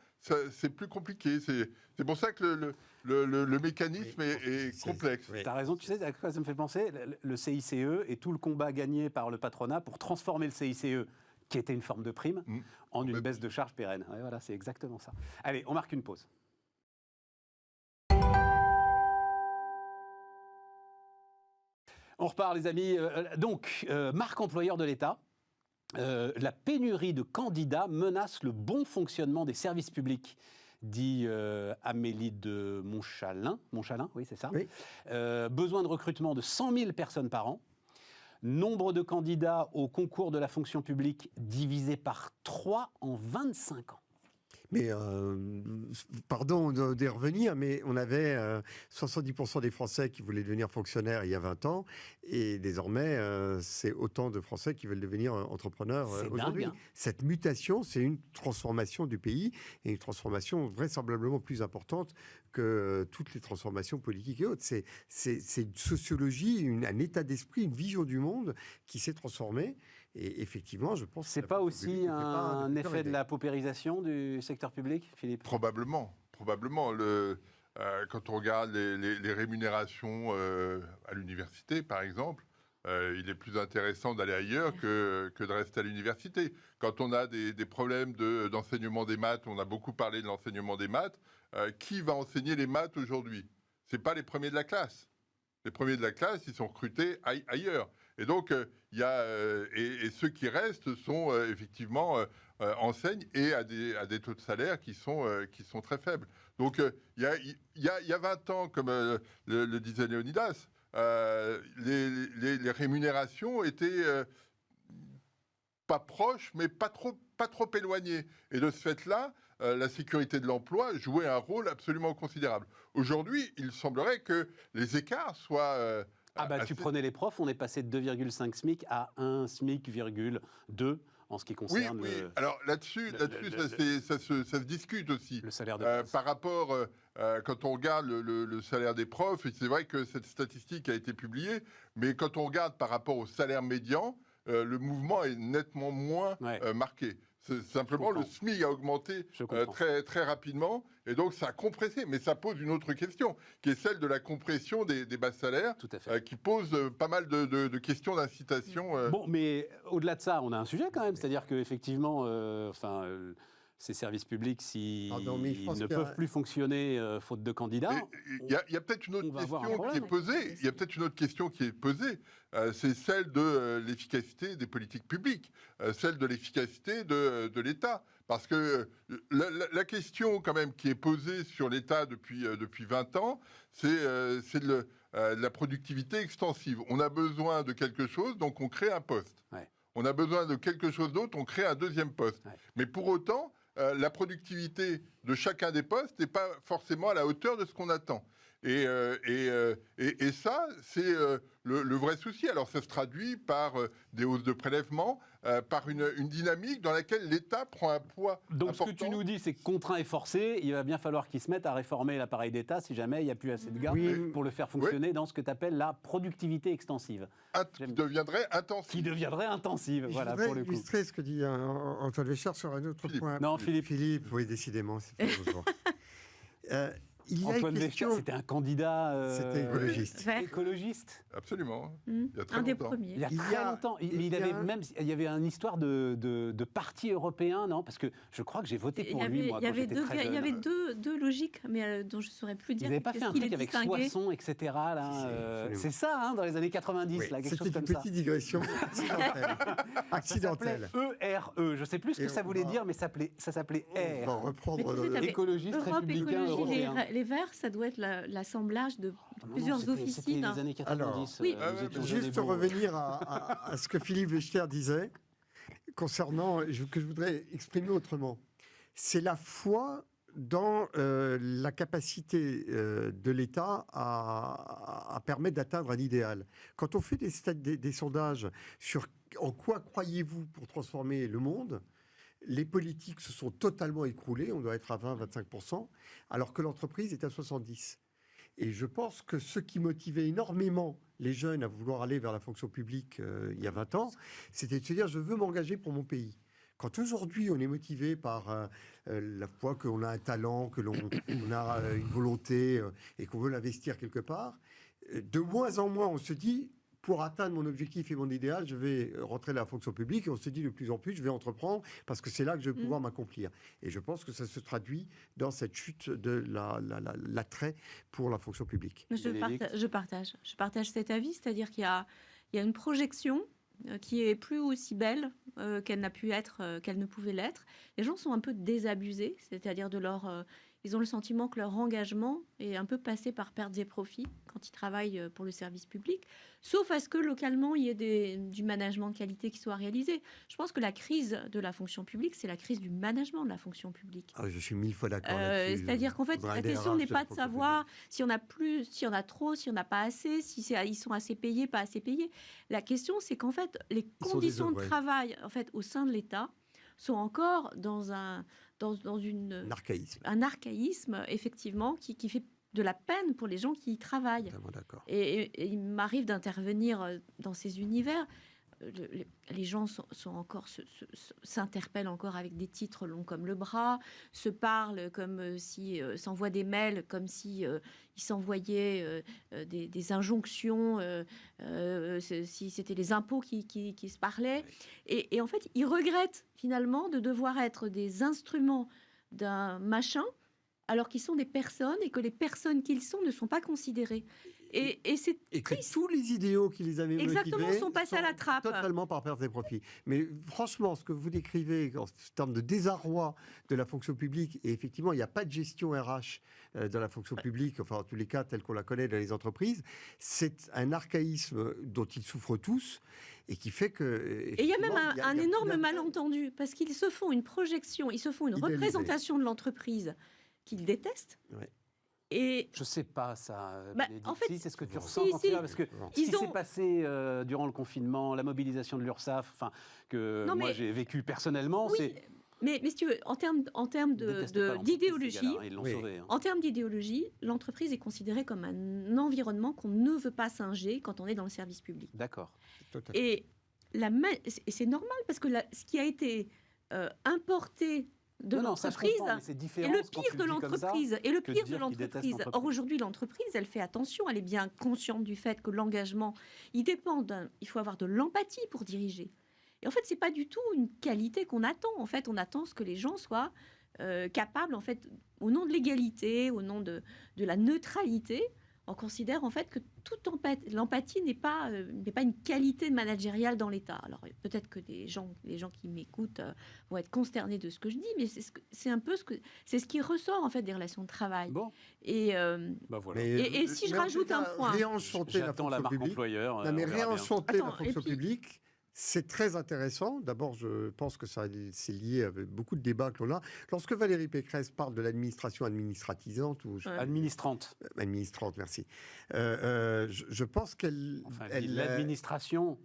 c'est plus compliqué. C'est pour ça que le mécanisme est complexe. Tu as raison, tu sais à quoi ça me fait penser? Le CICE et tout le combat gagné par le patronat pour transformer le CICE, qui était une forme de prime, en une baisse de charge pérenne. Ouais, voilà, c'est exactement ça. Allez, on marque une pause. On repart, les amis. Marque employeur de l'État. La pénurie de candidats menace le bon fonctionnement des services publics dit Amélie de Montchalin. Montchalin, oui, c'est ça. Oui. Besoin de recrutement de 100 000 personnes par an. Nombre de candidats au concours de la fonction publique divisé par 3 en 25 ans. Mais, pardon d'y revenir, mais on avait 70% des Français qui voulaient devenir fonctionnaires il y a 20 ans, et désormais, c'est autant de Français qui veulent devenir entrepreneurs aujourd'hui. Dingue, hein. Cette mutation, c'est une transformation du pays, et une transformation vraisemblablement plus importante que toutes les transformations politiques et autres. C'est une sociologie, un état d'esprit, une vision du monde qui s'est transformée. Et effectivement, je pense que C'est pas aussi un effet de la paupérisation du secteur public, Philippe? Probablement. Quand on regarde les rémunérations à l'université, par exemple, il est plus intéressant d'aller ailleurs que de rester à l'université. Quand on a des problèmes d'enseignement des maths, on a beaucoup parlé de l'enseignement des maths, qui va enseigner les maths aujourd'hui? Ce n'est pas les premiers de la classe. Les premiers de la classe, ils sont recrutés ailleurs. Et donc, et ceux qui restent sont effectivement enseignent et à des taux de salaire qui sont très faibles. Donc, il y a 20 ans, comme le disait Léonidas, les rémunérations étaient pas proches, mais pas trop éloignées. Et de ce fait-là, la sécurité de l'emploi jouait un rôle absolument considérable. Aujourd'hui, il semblerait que les écarts soient... tu prenais les profs, on est passé de 2,5 SMIC à 1 SMIC,2 en ce qui concerne... Oui. Alors là-dessus, ça se discute aussi. Le salaire des profs. Par rapport, quand on regarde le salaire des profs, c'est vrai que cette statistique a été publiée, mais quand on regarde par rapport au salaire médian, le mouvement est nettement moins marqué. C'est simplement le SMIC a augmenté très rapidement, et donc ça a compressé. Mais ça pose une autre question, qui est celle de la compression des bas salaires, qui pose pas mal de questions d'incitation. Bon, mais au-delà de ça, on a un sujet quand même, c'est-à-dire qu'effectivement, ces services publics, s'ils ne peuvent plus fonctionner faute de candidats... Il y a peut-être une autre question qui est posée. Il y a peut-être une autre question qui est posée. C'est celle de l'efficacité des politiques publiques, celle de l'efficacité de l'État. Parce que la question quand même qui est posée sur l'État depuis 20 ans, c'est de la productivité extensive. On a besoin de quelque chose, donc on crée un poste. Ouais. On a besoin de quelque chose d'autre, on crée un deuxième poste. Ouais. Mais pour autant, la productivité de chacun des postes n'est pas forcément à la hauteur de ce qu'on attend. Et ça, c'est le vrai souci. Alors, ça se traduit par des hausses de prélèvements, par une dynamique dans laquelle l'État prend un poids Donc, important. Ce que tu nous dis, c'est que contraint et forcé, il va bien falloir qu'ils se mettent à réformer l'appareil d'État si jamais il n'y a plus assez de gars pour le faire fonctionner dans ce que tu appelles la productivité extensive. Qui deviendrait intensive. Qui deviendrait intensive, voilà, pour le coup. Je voudrais illustrer ce que dit Antoine Véchard sur un autre point. Non, Philippe. Philippe, oui, décidément, c'est pas besoin. Antoine Véchard, c'était un candidat... C'était écologiste. Écologiste. Absolument. Il y a très longtemps. Des premiers. Il y a très longtemps. Il y avait une histoire de parti européen, non? Parce que je crois que j'ai voté pour lui, moi, quand j'étais très jeune. Il y avait deux logiques, mais dont je ne saurais plus dire. Vous n'avez pas fait un truc avec Soissons, etc. C'est ça, dans les années 90, là, quelque chose comme ça. C'était une petite digression accidentelle. ERE. Je ne sais plus ce que ça voulait dire, mais ça s'appelait R. On va reprendre écologiste, républicain, européen. Les Verts, ça doit être l'assemblage de plusieurs officines. C'était les années 90. Alors, juste revenir à ce que Philippe Wechter disait concernant, que je voudrais exprimer autrement. C'est la foi dans la capacité de l'État à permettre d'atteindre un idéal. Quand on fait des sondages sur en quoi croyez-vous pour transformer le monde, les politiques se sont totalement écroulés, on doit être à 20-25%, alors que l'entreprise est à 70%. Et je pense que ce qui motivait énormément les jeunes à vouloir aller vers la fonction publique il y a 20 ans, c'était de se dire « je veux m'engager pour mon pays ». Quand aujourd'hui on est motivé par la foi qu'on a un talent, que l'on a une volonté et qu'on veut l'investir quelque part, de moins en moins on se dit pour atteindre mon objectif et mon idéal, je vais rentrer dans la fonction publique et on se dit de plus en plus je vais entreprendre parce que c'est là que je vais pouvoir m'accomplir. Et je pense que ça se traduit dans cette chute de l'attrait pour la fonction publique. Je partage cet avis, c'est-à-dire qu'il y a une projection qui est plus aussi belle qu'elle n'a pu être, qu'elle ne pouvait l'être. Les gens sont un peu désabusés, c'est-à-dire de leur ils ont le sentiment que leur engagement est un peu passé par pertes et profits quand ils travaillent pour le service public, sauf à ce que localement, il y ait du management de qualité qui soit réalisé. Je pense que la crise de la fonction publique, c'est la crise du management de la fonction publique. Ah, je suis 1000 fois d'accord là-dessus. C'est-à-dire qu'en fait, la question n'est pas de savoir s'il y en a plus, s'il y en a trop, s'il n'y en a pas assez, ils sont assez payés, pas assez payés. La question, c'est qu'en fait, les conditions de travail en fait, au sein de l'État sont encore dans un archaïsme, effectivement, qui fait de la peine pour les gens qui y travaillent. Et il m'arrive d'intervenir dans ces univers. Les gens s'interpellent encore avec des titres longs comme le bras, se parlent comme si s'envoient des mails comme si ils s'envoyaient des injonctions, si c'était les impôts qui se parlaient. Et en fait, ils regrettent finalement de devoir être des instruments d'un machin, alors qu'ils sont des personnes et que les personnes qu'ils sont ne sont pas considérées. Et que tous les idéaux qui les avaient motivés sont passés à la trappe. Totalement par perte des profits. Mais franchement, ce que vous décrivez en termes de désarroi de la fonction publique, et effectivement, il n'y a pas de gestion RH dans la fonction publique, enfin en tous les cas, telle qu'on la connaît dans les entreprises, c'est un archaïsme dont ils souffrent tous. Et qui fait que... Et il y a même un énorme malentendu, parce qu'ils se font une projection, ils se font une représentation de l'entreprise qu'ils détestent. Ouais. Et je sais pas ça. En fait, c'est ce que tu ressens quand tu es là, parce que ce qui s'est passé durant le confinement, la mobilisation de l'URSSAF, enfin que moi j'ai vécu personnellement, c'est. Mais si tu veux, en termes d'idéologie, en termes d'idéologie, l'entreprise est considérée comme un environnement qu'on ne veut pas singer quand on est dans le service public. D'accord. Et c'est normal parce que ce qui a été importé de l'entreprise et le pire de l'entreprise. Or aujourd'hui, l'entreprise, elle fait attention, elle est bien consciente du fait que l'engagement, il faut avoir de l'empathie pour diriger. Et en fait, c'est pas du tout une qualité qu'on attend. En fait, on attend ce que les gens soient capables, en fait, au nom de l'égalité, au nom de la neutralité. On considère en fait que toute l'empathie n'est pas une qualité managériale dans l'État. Alors peut-être que les gens qui m'écoutent vont être consternés de ce que je dis, mais c'est un peu ce qui ressort en fait des relations de travail. Bon. Et si je rajoute un point, j'attends la marque employeur. Réenchanter la fonction publique. C'est très intéressant. D'abord, je pense que c'est lié avec beaucoup de débats que l'on a. Lorsque Valérie Pécresse parle de l'administration administratisante... Administrante. Administrante, merci. Je pense qu'elle... l'administration...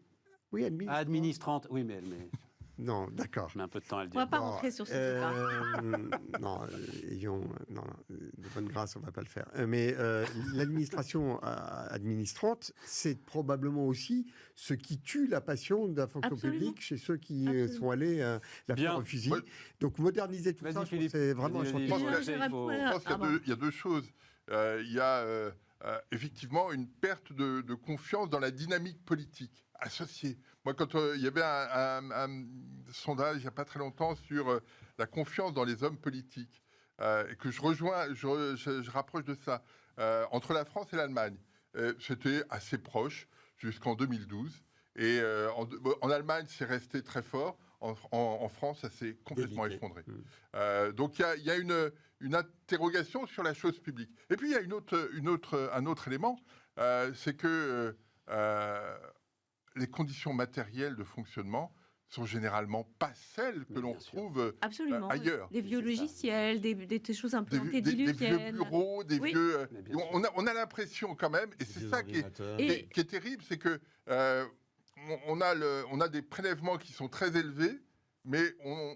Oui, administrante. Oui, mais elle met... Non, d'accord. Je mets un peu de temps à le dire. On ne va pas rentrer sur ce débat. Non, de bonne grâce, on ne va pas le faire. Mais l'administration administrante, c'est probablement aussi ce qui tue la passion de la fonction publique chez ceux qui sont allés la faire au fusil. Donc moderniser tout ça, c'est vraiment un chantier. Je pense qu'il y a deux choses. Il y a effectivement une perte de confiance dans la dynamique politique associée. Moi, quand il y avait un sondage il n'y a pas très longtemps sur la confiance dans les hommes politiques, et que je rapproche de ça, entre la France et l'Allemagne, c'était assez proche jusqu'en 2012. Et en Allemagne, c'est resté très fort. En France, ça s'est complètement effondré. Donc il y a une interrogation sur la chose publique. Et puis il y a un autre élément, c'est que les conditions matérielles de fonctionnement sont généralement pas celles que l'on retrouve ailleurs. Des vieux logiciels, des choses implantées diluviennes. Des vieux bureaux, des vieux... On a l'impression quand même, et c'est ça qui est terrible, c'est que on a des prélèvements qui sont très élevés, mais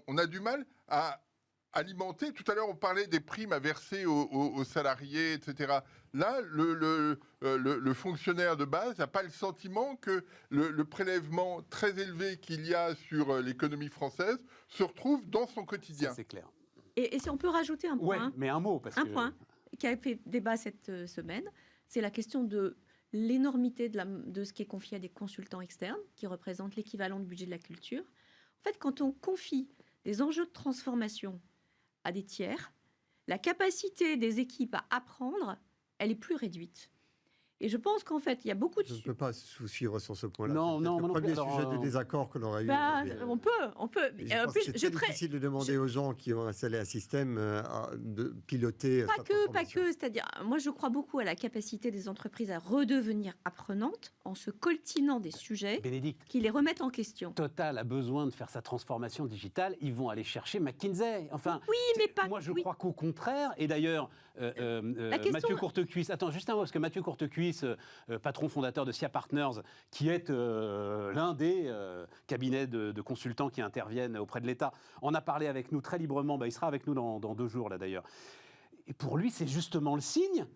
on a du mal à alimenter. Tout à l'heure, on parlait des primes à verser aux salariés, etc. Là, le fonctionnaire de base n'a pas le sentiment que le prélèvement très élevé qu'il y a sur l'économie française se retrouve dans son quotidien. C'est clair. Et si on peut rajouter un point, mais un mot, point qui a fait débat cette semaine, c'est la question de l'énormité de ce qui est confié à des consultants externes, qui représentent l'équivalent du budget de la culture. En fait, quand on confie des enjeux de transformation à des tiers, la capacité des équipes à apprendre, elle est plus réduite. Et je pense qu'en fait, il y a beaucoup de... Je ne peux pas suivre sur ce point-là. Non, C'est non, le non premier plus, alors, sujet de désaccord qu'on aurait eu. on peut. Et je pense que c'est très difficile de demander aux gens qui ont installé un système de piloter. Pas que. C'est-à-dire, moi, je crois beaucoup à la capacité des entreprises à redevenir apprenantes en se coltinant des sujets qui les remettent en question. Total a besoin de faire sa transformation digitale. Ils vont aller chercher McKinsey. Enfin, oui, mais pas. Moi, je crois qu'au contraire. Et d'ailleurs, Mathieu Courtecuisse. Attends, juste un mot, parce que Mathieu Courtecuisse, patron fondateur de SIA Partners, qui est l'un des cabinets de consultants qui interviennent auprès de l'État, en a parlé avec nous très librement. Il sera avec nous dans 2 jours, là, d'ailleurs. Et pour lui, c'est justement le signe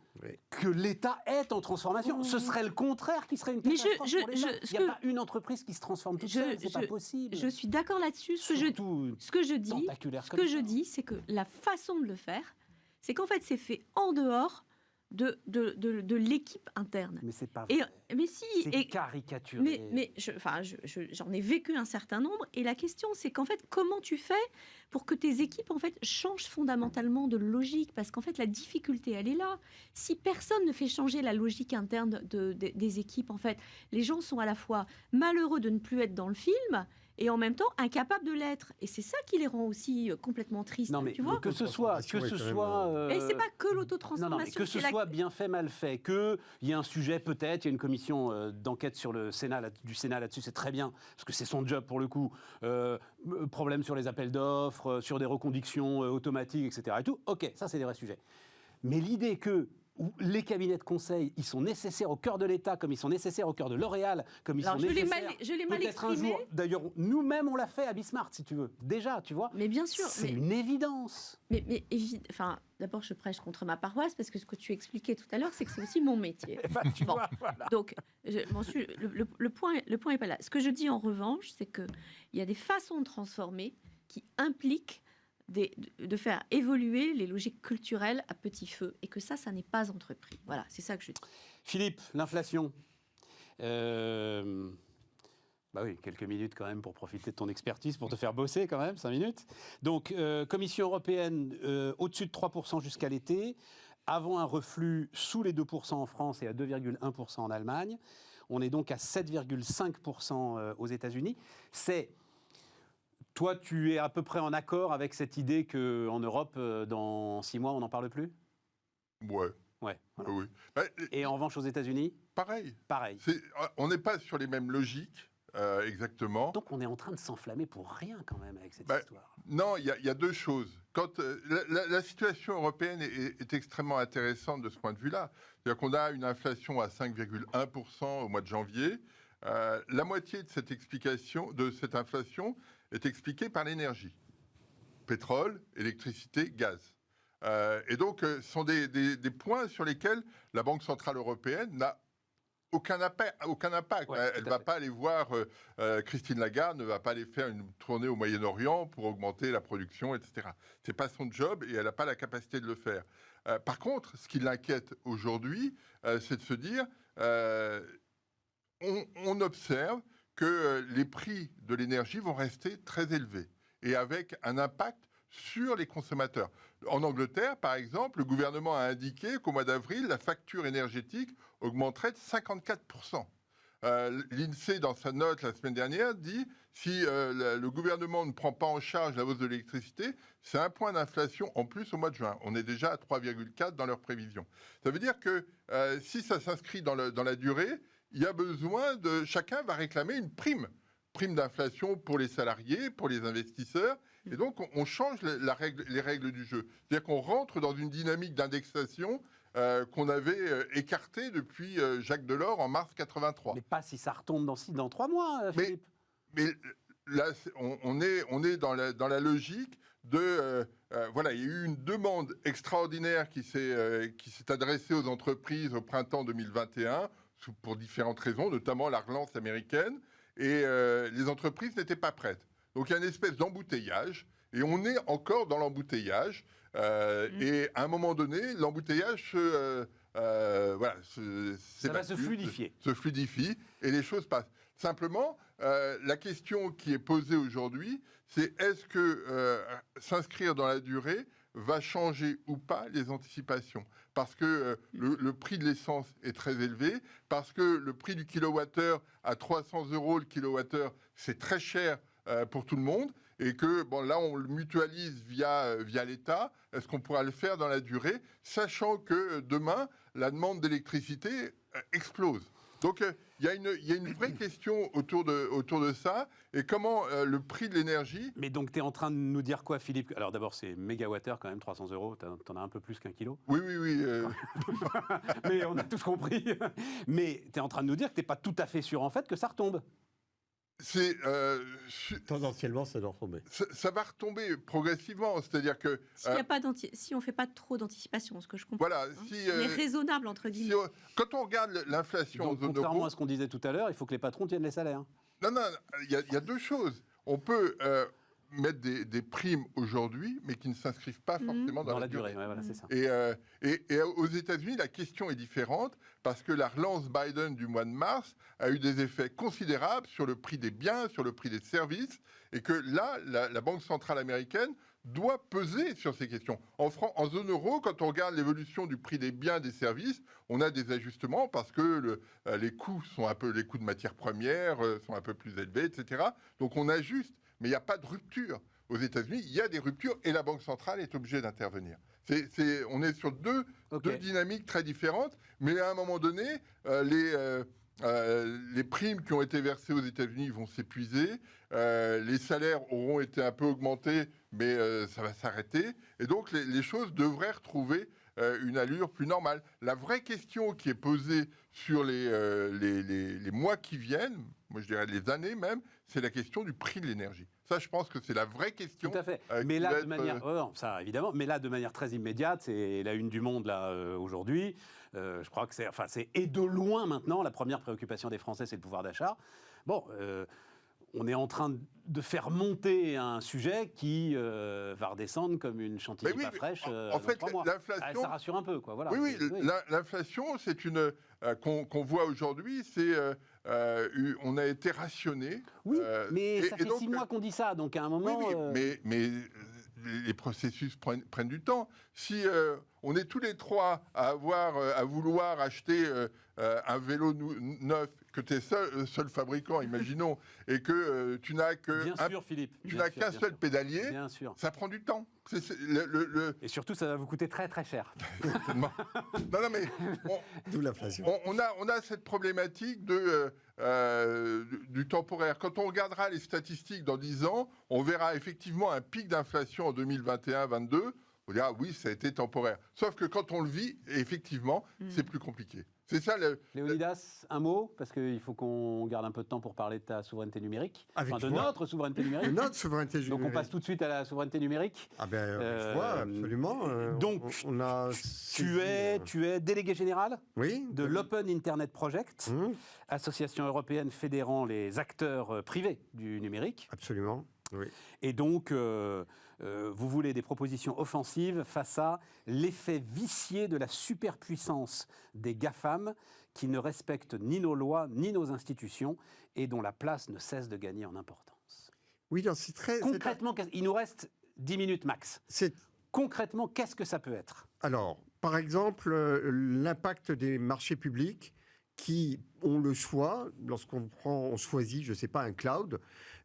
que l'État est en transformation. Ce serait le contraire qui serait une catastrophe pour l'État. Il n'y a pas une entreprise qui se transforme toute seule, c'est pas possible. Je suis d'accord là-dessus. Ce que je dis, c'est que la façon de le faire, c'est qu'en fait, c'est fait en dehors de l'équipe interne. Mais c'est pas vrai. C'est caricaturé. Mais j'en ai vécu un certain nombre. Et la question, c'est qu'en fait, comment tu fais pour que tes équipes en fait changent fondamentalement de logique? Parce qu'en fait, la difficulté, elle est là. Si personne ne fait changer la logique interne des équipes, en fait, les gens sont à la fois malheureux de ne plus être dans le film et en même temps incapables de l'être. Et c'est ça qui les rend aussi complètement tristes. Non, mais tu vois, que ce soit et c'est pas que l'autotransformation. Que ce soit bien fait, mal fait, qu'il y ait un sujet peut-être, il y a une commission d'enquête sur le Sénat, du Sénat là-dessus, c'est très bien, parce que c'est son job pour le coup. Problème sur les appels d'offres, sur des reconductions automatiques, etc. Et tout. Ok, ça c'est des vrais sujets. Mais l'idée que les cabinets de conseil, ils sont nécessaires au cœur de l'État, comme ils sont nécessaires au cœur de L'Oréal, comme ils sont nécessaires. Je l'ai mal exprimé. Un jour, d'ailleurs, nous-mêmes, on l'a fait à Bismart, si tu veux. Déjà, tu vois. Mais bien sûr. C'est une évidence. D'abord, je prêche contre ma paroisse, parce que ce que tu expliquais tout à l'heure, c'est que c'est aussi mon métier. Vois, voilà. Donc, le point n'est pas là. Ce que je dis en revanche, c'est qu'il y a des façons de transformer qui impliquent de faire évoluer les logiques culturelles à petit feu, et que ça n'est pas entrepris. Voilà, c'est ça que je dis. Philippe, l'inflation. Oui, quelques minutes quand même pour profiter de ton expertise, pour te faire bosser quand même, 5 minutes. Donc, Commission européenne, au-dessus de 3% jusqu'à l'été, avant un reflux sous les 2% en France et à 2,1% en Allemagne. On est donc à 7,5% aux États-Unis. Toi, tu es à peu près en accord avec cette idée qu'en Europe, dans 6 mois, on n'en parle plus ? Ouais. Voilà. Oui. Et en revanche, aux États-Unis ? Pareil. On n'est pas sur les mêmes logiques, exactement. Donc on est en train de s'enflammer pour rien quand même avec cette histoire. Non, il y a 2 choses. Quand la situation européenne est extrêmement intéressante de ce point de vue-là. C'est-à-dire qu'on a une inflation à 5,1% au mois de janvier. La moitié de cette inflation est expliquée par l'énergie. Pétrole, électricité, gaz. Et donc, ce sont des points sur lesquels la Banque Centrale Européenne n'a aucun impact. Elle ne va pas aller voir, Christine Lagarde ne va pas aller faire une tournée au Moyen-Orient pour augmenter la production, etc. Ce n'est pas son job et elle n'a pas la capacité de le faire. Par contre, ce qui l'inquiète aujourd'hui, c'est de se dire, on observe que les prix de l'énergie vont rester très élevés et avec un impact sur les consommateurs. En Angleterre, par exemple, le gouvernement a indiqué qu'au mois d'avril, la facture énergétique augmenterait de 54%. L'INSEE, dans sa note la semaine dernière, dit si le gouvernement ne prend pas en charge la hausse de l'électricité, c'est 1 point d'inflation en plus au mois de juin. On est déjà à 3,4 dans leurs prévisions. Ça veut dire que si ça s'inscrit dans la durée, il y a besoin de... Chacun va réclamer une prime d'inflation pour les salariés, pour les investisseurs. Et donc, on change les règles du jeu. C'est-à-dire qu'on rentre dans une dynamique d'indexation qu'on avait écartée depuis Jacques Delors en mars 83. Mais pas si ça retombe dans 3 mois, Philippe. Mais là, on est dans la logique de... voilà, il y a eu une demande extraordinaire qui s'est adressée aux entreprises au printemps 2021 pour différentes raisons, notamment la relance américaine, et les entreprises n'étaient pas prêtes. Donc il y a une espèce d'embouteillage, et on est encore dans l'embouteillage, et à un moment donné, l'embouteillage ça va se fluidifier. Se fluidifie, et les choses passent. Simplement, la question qui est posée aujourd'hui, c'est est-ce que s'inscrire dans la durée va changer ou pas les anticipations. Parce que le prix de l'essence est très élevé, parce que le prix du kilowattheure à 300 € le kilowattheure, c'est très cher pour tout le monde, et que là, on le mutualise via l'État. Est-ce qu'on pourra le faire dans la durée, sachant que demain, la demande d'électricité explose. Donc, il y a une vraie question autour de ça. Et comment le prix de l'énergie... Mais donc, tu es en train de nous dire quoi, Philippe? Alors d'abord, c'est mégawattheure quand même, 300 €. T'en as un peu plus qu'un kilo. Oui. Mais on a tous compris. Mais tu es en train de nous dire que tu n'es pas tout à fait sûr, en fait, que ça retombe. Tendanciellement, ça doit retomber. Ça va retomber progressivement, c'est-à-dire que... Si on ne fait pas trop d'anticipation, ce que je comprends. Voilà, on est raisonnable, entre guillemets. Quand on regarde l'inflation en zone euro... Contrairement à ce qu'on disait tout à l'heure, il faut que les patrons tiennent les salaires. Non, il y a deux choses. On peut mettre des primes aujourd'hui, mais qui ne s'inscrivent pas forcément dans la durée. Ouais, voilà, c'est ça. Et aux États-Unis, la question est différente parce que la relance Biden du mois de mars a eu des effets considérables sur le prix des biens, sur le prix des services, et que là, la Banque centrale américaine doit peser sur ces questions. En zone euro, quand on regarde l'évolution du prix des biens et des services, on a des ajustements parce que les coûts les coûts de matières premières sont un peu plus élevés, etc. Donc on ajuste. Mais il n'y a pas de rupture. Aux États-Unis, il y a des ruptures et la Banque centrale est obligée d'intervenir. On est sur deux dynamiques très différentes, mais à un moment donné, les primes qui ont été versées aux États-Unis vont s'épuiser, les salaires auront été un peu augmentés, mais ça va s'arrêter. Et donc, les choses devraient retrouver une allure plus normale. La vraie question qui est posée sur les mois qui viennent, moi je dirais les années même, c'est la question du prix de l'énergie. Ça, je pense que c'est la vraie question. Tout à fait. Mais là, ça évidemment. Mais là, de manière très immédiate, c'est la une du Monde là aujourd'hui. Je crois que c'est et de loin maintenant la première préoccupation des Français, c'est le pouvoir d'achat. Bon. On est en train de faire monter un sujet qui va redescendre comme une chantilly pas fraîche. En fait, l'inflation... ça rassure un peu, quoi. Voilà. Oui. L'inflation, c'est une qu'on voit aujourd'hui, c'est on a été rationné. Oui, mais ça fait 6 mois qu'on dit ça, donc à un moment. Oui, mais les processus prennent du temps. Si on est tous les trois à vouloir acheter un vélo neuf, que tu es seul fabricant, imaginons, et que tu n'as qu'un seul pédalier, bien sûr. Ça prend du temps. Et surtout, ça va vous coûter très très cher. non, mais d'où l'inflation. On a cette problématique du temporaire. Quand on regardera les statistiques dans 10 ans, on verra effectivement un pic d'inflation en 2021-22. On dira oui, ça a été temporaire. Sauf que quand on le vit, effectivement, c'est plus compliqué. C'est ça Léonidas, un mot, parce qu'il faut qu'on garde un peu de temps pour parler de ta souveraineté numérique. De notre souveraineté numérique. De notre souveraineté numérique. Donc on passe tout de suite à la souveraineté numérique. Je vois, absolument. Donc, tu es délégué général de l'Open Internet Project, association européenne fédérant les acteurs privés du numérique. Absolument, oui. Et donc, vous voulez des propositions offensives face à l'effet vicié de la superpuissance des GAFAM qui ne respectent ni nos lois ni nos institutions et dont la place ne cesse de gagner en importance. Oui, c'est très... Concrètement, il nous reste 10 minutes max. Concrètement, qu'est-ce que ça peut être? Alors, par exemple, l'impact des marchés publics qui ont le choix, on choisit, je ne sais pas, un cloud,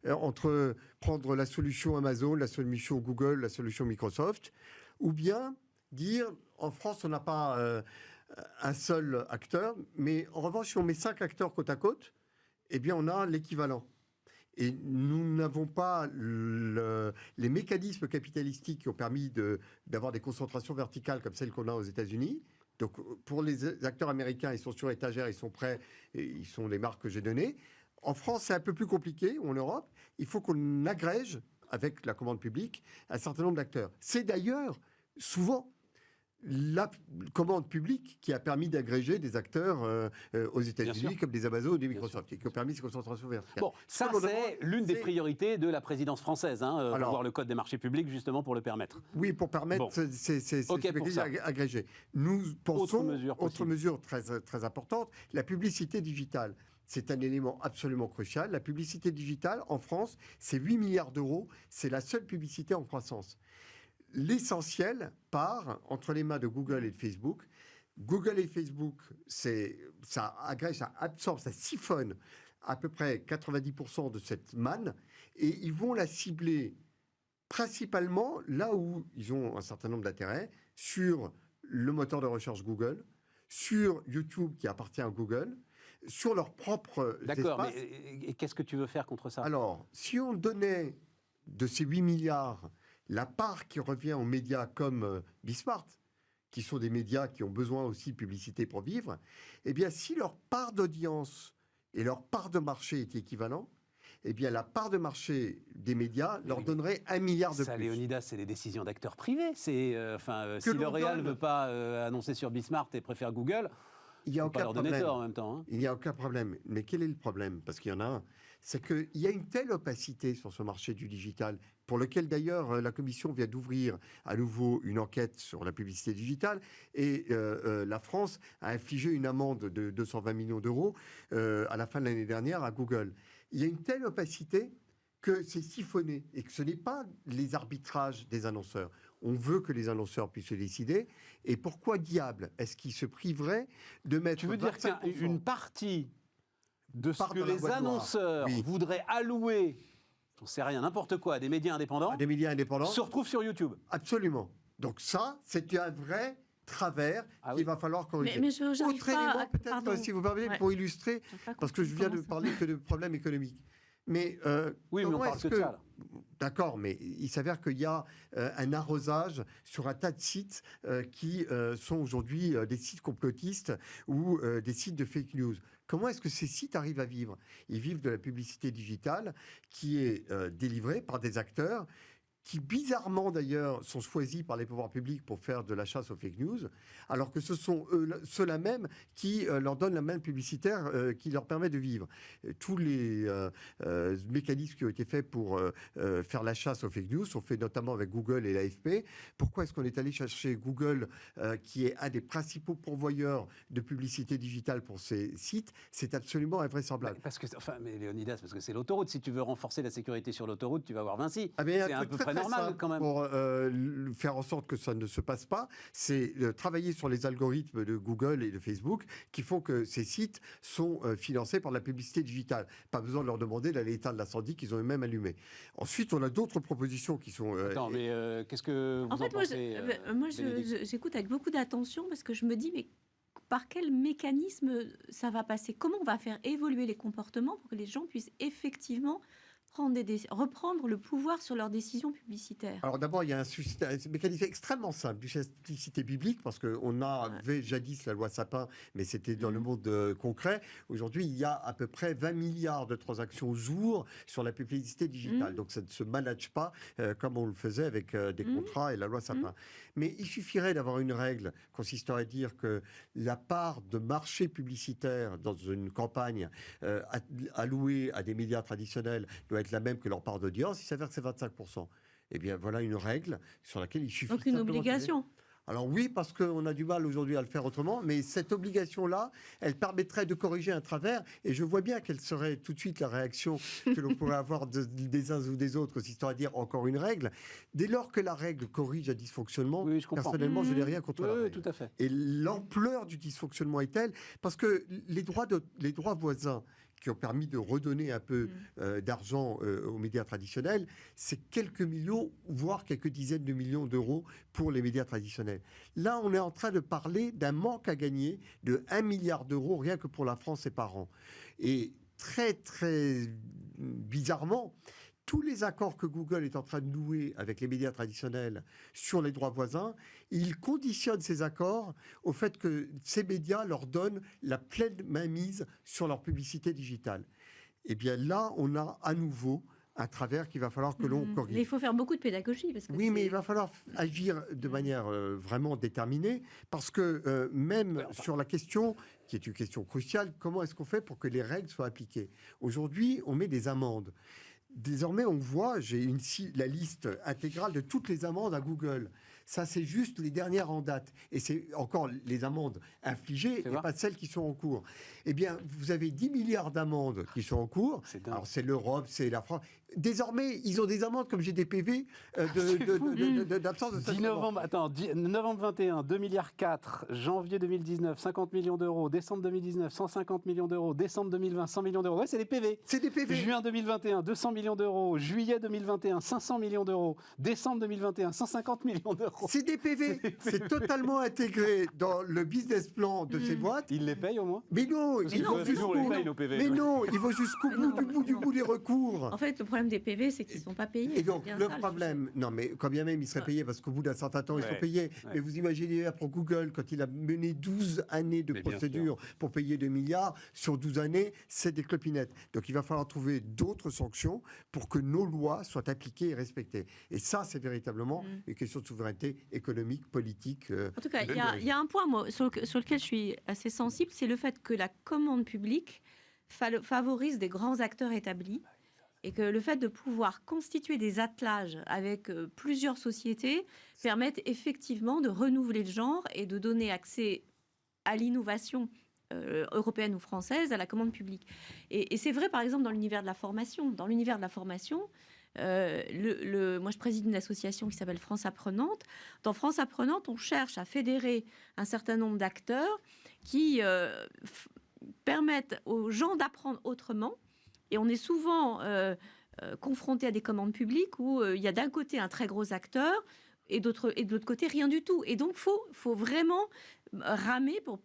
entre prendre la solution Amazon, la solution Google, la solution Microsoft, ou bien dire, en France, on n'a pas un seul acteur, mais en revanche, si on met 5 acteurs côte à côte, eh bien, on a l'équivalent. Et nous n'avons pas les mécanismes capitalistiques qui ont permis d'avoir des concentrations verticales comme celles qu'on a aux États-Unis. Donc, pour les acteurs américains, ils sont sur étagère, ils sont prêts, et ils sont les marques que j'ai données. En France, c'est un peu plus compliqué, ou en Europe. Il faut qu'on agrège, avec la commande publique, un certain nombre d'acteurs. C'est d'ailleurs souvent la commande publique qui a permis d'agréger des acteurs aux États-Unis, comme des Amazon ou des Microsoft, et qui ont permis ces concentrations verticales. Bon, ça, c'est l'une des priorités de la présidence française, revoir le code des marchés publics, justement, pour le permettre. Oui, pour permettre ces agrégés. Nous pensons, autre mesure très, très importante, la publicité digitale. C'est un élément absolument crucial. La publicité digitale, en France, c'est 8 milliards d'euros. C'est la seule publicité en croissance. l'essentiel part entre les mains de Google et de Facebook. Google et Facebook, ça agrège, ça absorbe, ça siphonne à peu près 90% de cette manne et ils vont la cibler principalement là où ils ont un certain nombre d'intérêts, sur le moteur de recherche Google, sur YouTube qui appartient à Google, sur leur propre D'accord, espace. mais et qu'est-ce que tu veux faire contre ça? Alors, si on donnait de ces 8 milliards la part qui revient aux médias comme Bismart, qui sont des médias qui ont besoin aussi de publicité pour vivre, eh bien, si leur part d'audience et leur part de marché est équivalent, eh bien, la part de marché des médias leur donnerait 1 milliard de ça, plus. Léonidas, c'est les décisions d'acteurs privés. Si Que l'on L'Oréal ne donne. veut pas annoncer sur Bismart et préfère Google, Il n'y a il ne faut pas aucun leur donner problème. tort en même temps. Hein. Il n'y a aucun problème. Mais quel est le problème? Parce qu'il y en a un. C'est qu'il y a une telle opacité sur ce marché du digital, pour lequel d'ailleurs la Commission vient d'ouvrir à nouveau une enquête sur la publicité digitale, et la France a infligé une amende de 220 millions d'euros à la fin de l'année dernière à Google. Il y a une telle opacité que c'est siphonné et que ce n'est pas les arbitrages des annonceurs. On veut que les annonceurs puissent se décider. Et pourquoi diable est-ce qu'ils se priveraient de mettre... Tu veux dire qu'une partie de ce Part que dans la les boîte noire. annonceurs Oui. voudraient allouer, j'en sais rien, n'importe quoi, à des médias indépendants, des médias indépendants? se retrouve sur YouTube? Absolument. Donc ça, c'est un vrai travers qu'il va falloir corriger. Mais je n'arrive Autre pas... élément, peut-être, si vous permettez, pour illustrer, parce que je viens de parler que de problèmes économiques. Mais Oui, mais on parle que de ça, là. D'accord, mais il s'avère qu'il y a un arrosage sur un tas de sites qui sont aujourd'hui des sites complotistes ou des sites de fake news. Comment est-ce que ces sites arrivent à vivre? Ils vivent de la publicité digitale qui est délivrée par des acteurs qui bizarrement d'ailleurs sont choisis par les pouvoirs publics pour faire de la chasse aux fake news, alors que ce sont ceux-là même qui leur donnent la main publicitaire qui leur permet de vivre. Tous les mécanismes qui ont été faits pour faire la chasse aux fake news sont faits notamment avec Google et l'AFP. Pourquoi est-ce qu'on est allé chercher Google, qui est un des principaux pourvoyeurs de publicité digitale pour ces sites? C'est absolument invraisemblable. Parce que, mais Léonidas, parce que c'est l'autoroute. Si tu veux renforcer la sécurité sur l'autoroute, tu vas voir Vinci. Ah, mais c'est à peu près normal simple quand même. pour faire en sorte que ça ne se passe pas, c'est travailler sur les algorithmes de Google et de Facebook qui font que ces sites sont financés par la publicité digitale. Pas besoin de leur demander d'aller éteindre l'incendie qu'ils ont eux-mêmes allumé. Ensuite, on a d'autres propositions qui sont... Attends, mais qu'est-ce que vous en pensez? Moi, j'écoute avec beaucoup d'attention parce que je me dis, mais par quel mécanisme ça va passer? Comment on va faire évoluer les comportements pour que les gens puissent effectivement reprendre le pouvoir sur leurs décisions publicitaires? Alors d'abord, il y a un mécanisme extrêmement simple du simplicité biblique, parce qu'on avait jadis la loi Sapin, mais c'était dans le monde concret. Aujourd'hui, il y a à peu près 20 milliards de transactions au jour sur la publicité digitale. Donc ça ne se manage pas comme on le faisait avec des contrats et la loi Sapin. Mais il suffirait d'avoir une règle consistant à dire que la part de marché publicitaire dans une campagne allouée à des médias traditionnels doit être la même que leur part d'audience. Il s'avère que c'est 25%. Eh bien, voilà une règle sur laquelle il suffit. Donc une obligation. Alors oui, parce qu'on a du mal aujourd'hui à le faire autrement, mais cette obligation-là, elle permettrait de corriger un travers, et je vois bien quelle serait tout de suite la réaction que l'on pourrait avoir des uns ou des autres, consistant à dire encore une règle. Dès lors que la règle corrige un dysfonctionnement, Oui, je comprends. personnellement, je n'ai rien contre la Oui, règle. tout à fait. Et l'ampleur du dysfonctionnement est telle, parce que les droits voisins qui ont permis de redonner un peu d'argent aux médias traditionnels, c'est quelques millions, voire quelques dizaines de millions d'euros pour les médias traditionnels. Là, on est en train de parler d'un manque à gagner de 1 milliard d'euros rien que pour la France et par an. Et très, très bizarrement, tous les accords que Google est en train de nouer avec les médias traditionnels sur les droits voisins, ils conditionnent ces accords au fait que ces médias leur donnent la pleine mainmise sur leur publicité digitale. Et bien là, on a à nouveau un travers qu'il va falloir que l'on corrige. Mais il faut faire beaucoup de pédagogie. Parce que oui, mais il va falloir agir de manière vraiment déterminée, parce que même sur la question, qui est une question cruciale, comment est-ce qu'on fait pour que les règles soient appliquées? Aujourd'hui, on met des amendes. Désormais, on voit, j'ai la liste intégrale de toutes les amendes à Google. Ça, c'est juste les dernières en date. Et c'est encore les amendes infligées et pas celles qui sont en cours. Eh bien, vous avez 10 milliards d'amendes qui sont en cours. Alors, c'est l'Europe, c'est la France. Désormais, ils ont des amendes comme j'ai des PV d'absence de 10 novembre, attends, novembre 21, 2 milliards 4, janvier 2019, 50 millions d'euros, décembre 2019, 150 millions d'euros, décembre 2020, 100 millions d'euros. Ouais, c'est des PV. C'est des PV. Juin 2021, 200 millions d'euros, juillet 2021, 500 millions d'euros, décembre 2021, 150 millions d'euros. C'est des PV. C'est totalement intégré dans le business plan de ces boîtes. Ils les payent au moins? Mais non, ils vont jusqu'au bout. Mais non, ils vont jusqu'au bout du bout des recours. En fait, le problème des PV, c'est qu'ils ne sont pas payés. Et donc, le problème, non, mais quand bien même ils seraient payés, parce qu'au bout d'un certain temps, ils sont payés. Mais vous imaginez, pour Google, quand il a mené 12 années de procédure pour payer 2 milliards, sur 12 années, c'est des clopinettes. Donc, il va falloir trouver d'autres sanctions pour que nos lois soient appliquées et respectées. Et ça, c'est véritablement une question de souveraineté économique, politique. En tout cas, il y a un point, moi, sur lequel je suis assez sensible, c'est le fait que la commande publique favorise des grands acteurs établis. Et que le fait de pouvoir constituer des attelages avec plusieurs sociétés permettent effectivement de renouveler le genre et de donner accès à l'innovation européenne ou française, à la commande publique. Et c'est vrai, par exemple, dans l'univers de la formation. Dans l'univers de la formation, moi, je préside une association qui s'appelle France Apprenante. Dans France Apprenante, on cherche à fédérer un certain nombre d'acteurs qui permettent aux gens d'apprendre autrement. Et on est souvent confronté à des commandes publiques où il y a d'un côté un très gros acteur et de l'autre côté rien du tout. Et donc, faut vraiment ramer pour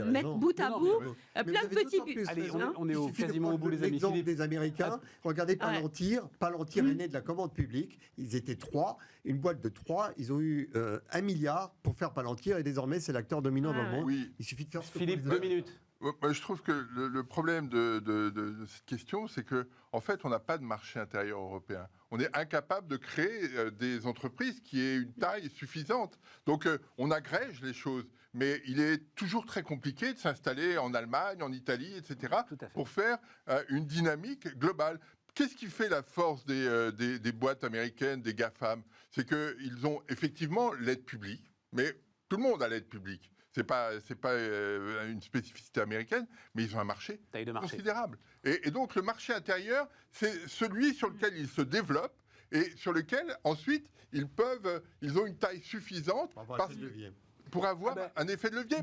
mettre bout à bout plein de petits buts. Allez, on est quasiment au bout, les amis. L'exemple des Américains. Regardez Palantir. Palantir est né de la commande publique. Ils étaient 3. Une boîte de 3. Ils ont eu 1 milliard pour faire Palantir. Et désormais, c'est l'acteur dominant dans le monde. Oui. Il suffit de faire ce Philippe, 2 minutes. Je trouve que le problème de cette question, c'est que en fait, on n'a pas de marché intérieur européen. On est incapable de créer des entreprises qui aient une taille suffisante. Donc, on agrège les choses. Mais il est toujours très compliqué de s'installer en Allemagne, en Italie, etc., pour faire une dynamique globale. Qu'est-ce qui fait la force des boîtes américaines, des GAFAM? C'est qu'ils ont effectivement l'aide publique, mais tout le monde a l'aide publique. C'est pas une spécificité américaine, mais ils ont un marché considérable. Et donc, le marché intérieur, c'est celui sur lequel ils se développent et sur lequel, ensuite, ils ont une taille suffisante pour avoir un effet de levier.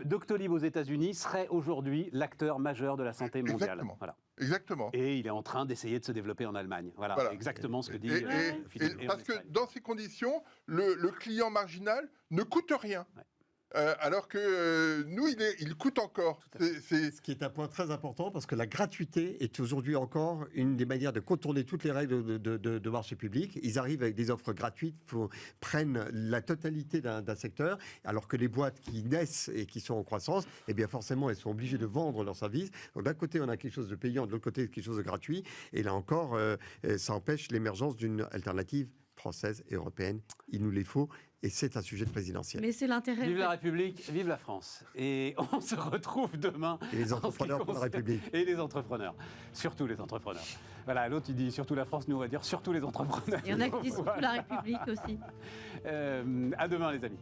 Doctolib aux États-Unis serait aujourd'hui l'acteur majeur de la santé mondiale. Exactement. Voilà. Exactement. Et il est en train d'essayer de se développer en Allemagne. Voilà. Exactement ce que dit Philippe. Parce que dans ces conditions, le client marginal ne coûte rien. Ouais. Alors que nous, il coûte encore. Ce qui est un point très important, parce que la gratuité est aujourd'hui encore une des manières de contourner toutes les règles de marché public. Ils arrivent avec des offres gratuites, prennent la totalité d'un secteur, alors que les boîtes qui naissent et qui sont en croissance, eh bien forcément, elles sont obligées de vendre leurs services. Donc d'un côté, on a quelque chose de payant, de l'autre côté, quelque chose de gratuit. Et là encore, ça empêche l'émergence d'une alternative française et européenne. Il nous les faut. Et c'est un sujet présidentiel. Mais c'est l'intérêt. Vive la République, vive la France. Et on se retrouve demain. Et les entrepreneurs pour la République. Et les entrepreneurs. Surtout les entrepreneurs. Voilà, l'autre il dit surtout la France, nous on va dire surtout les entrepreneurs. Il y en a qui disent surtout la République aussi. À demain les amis.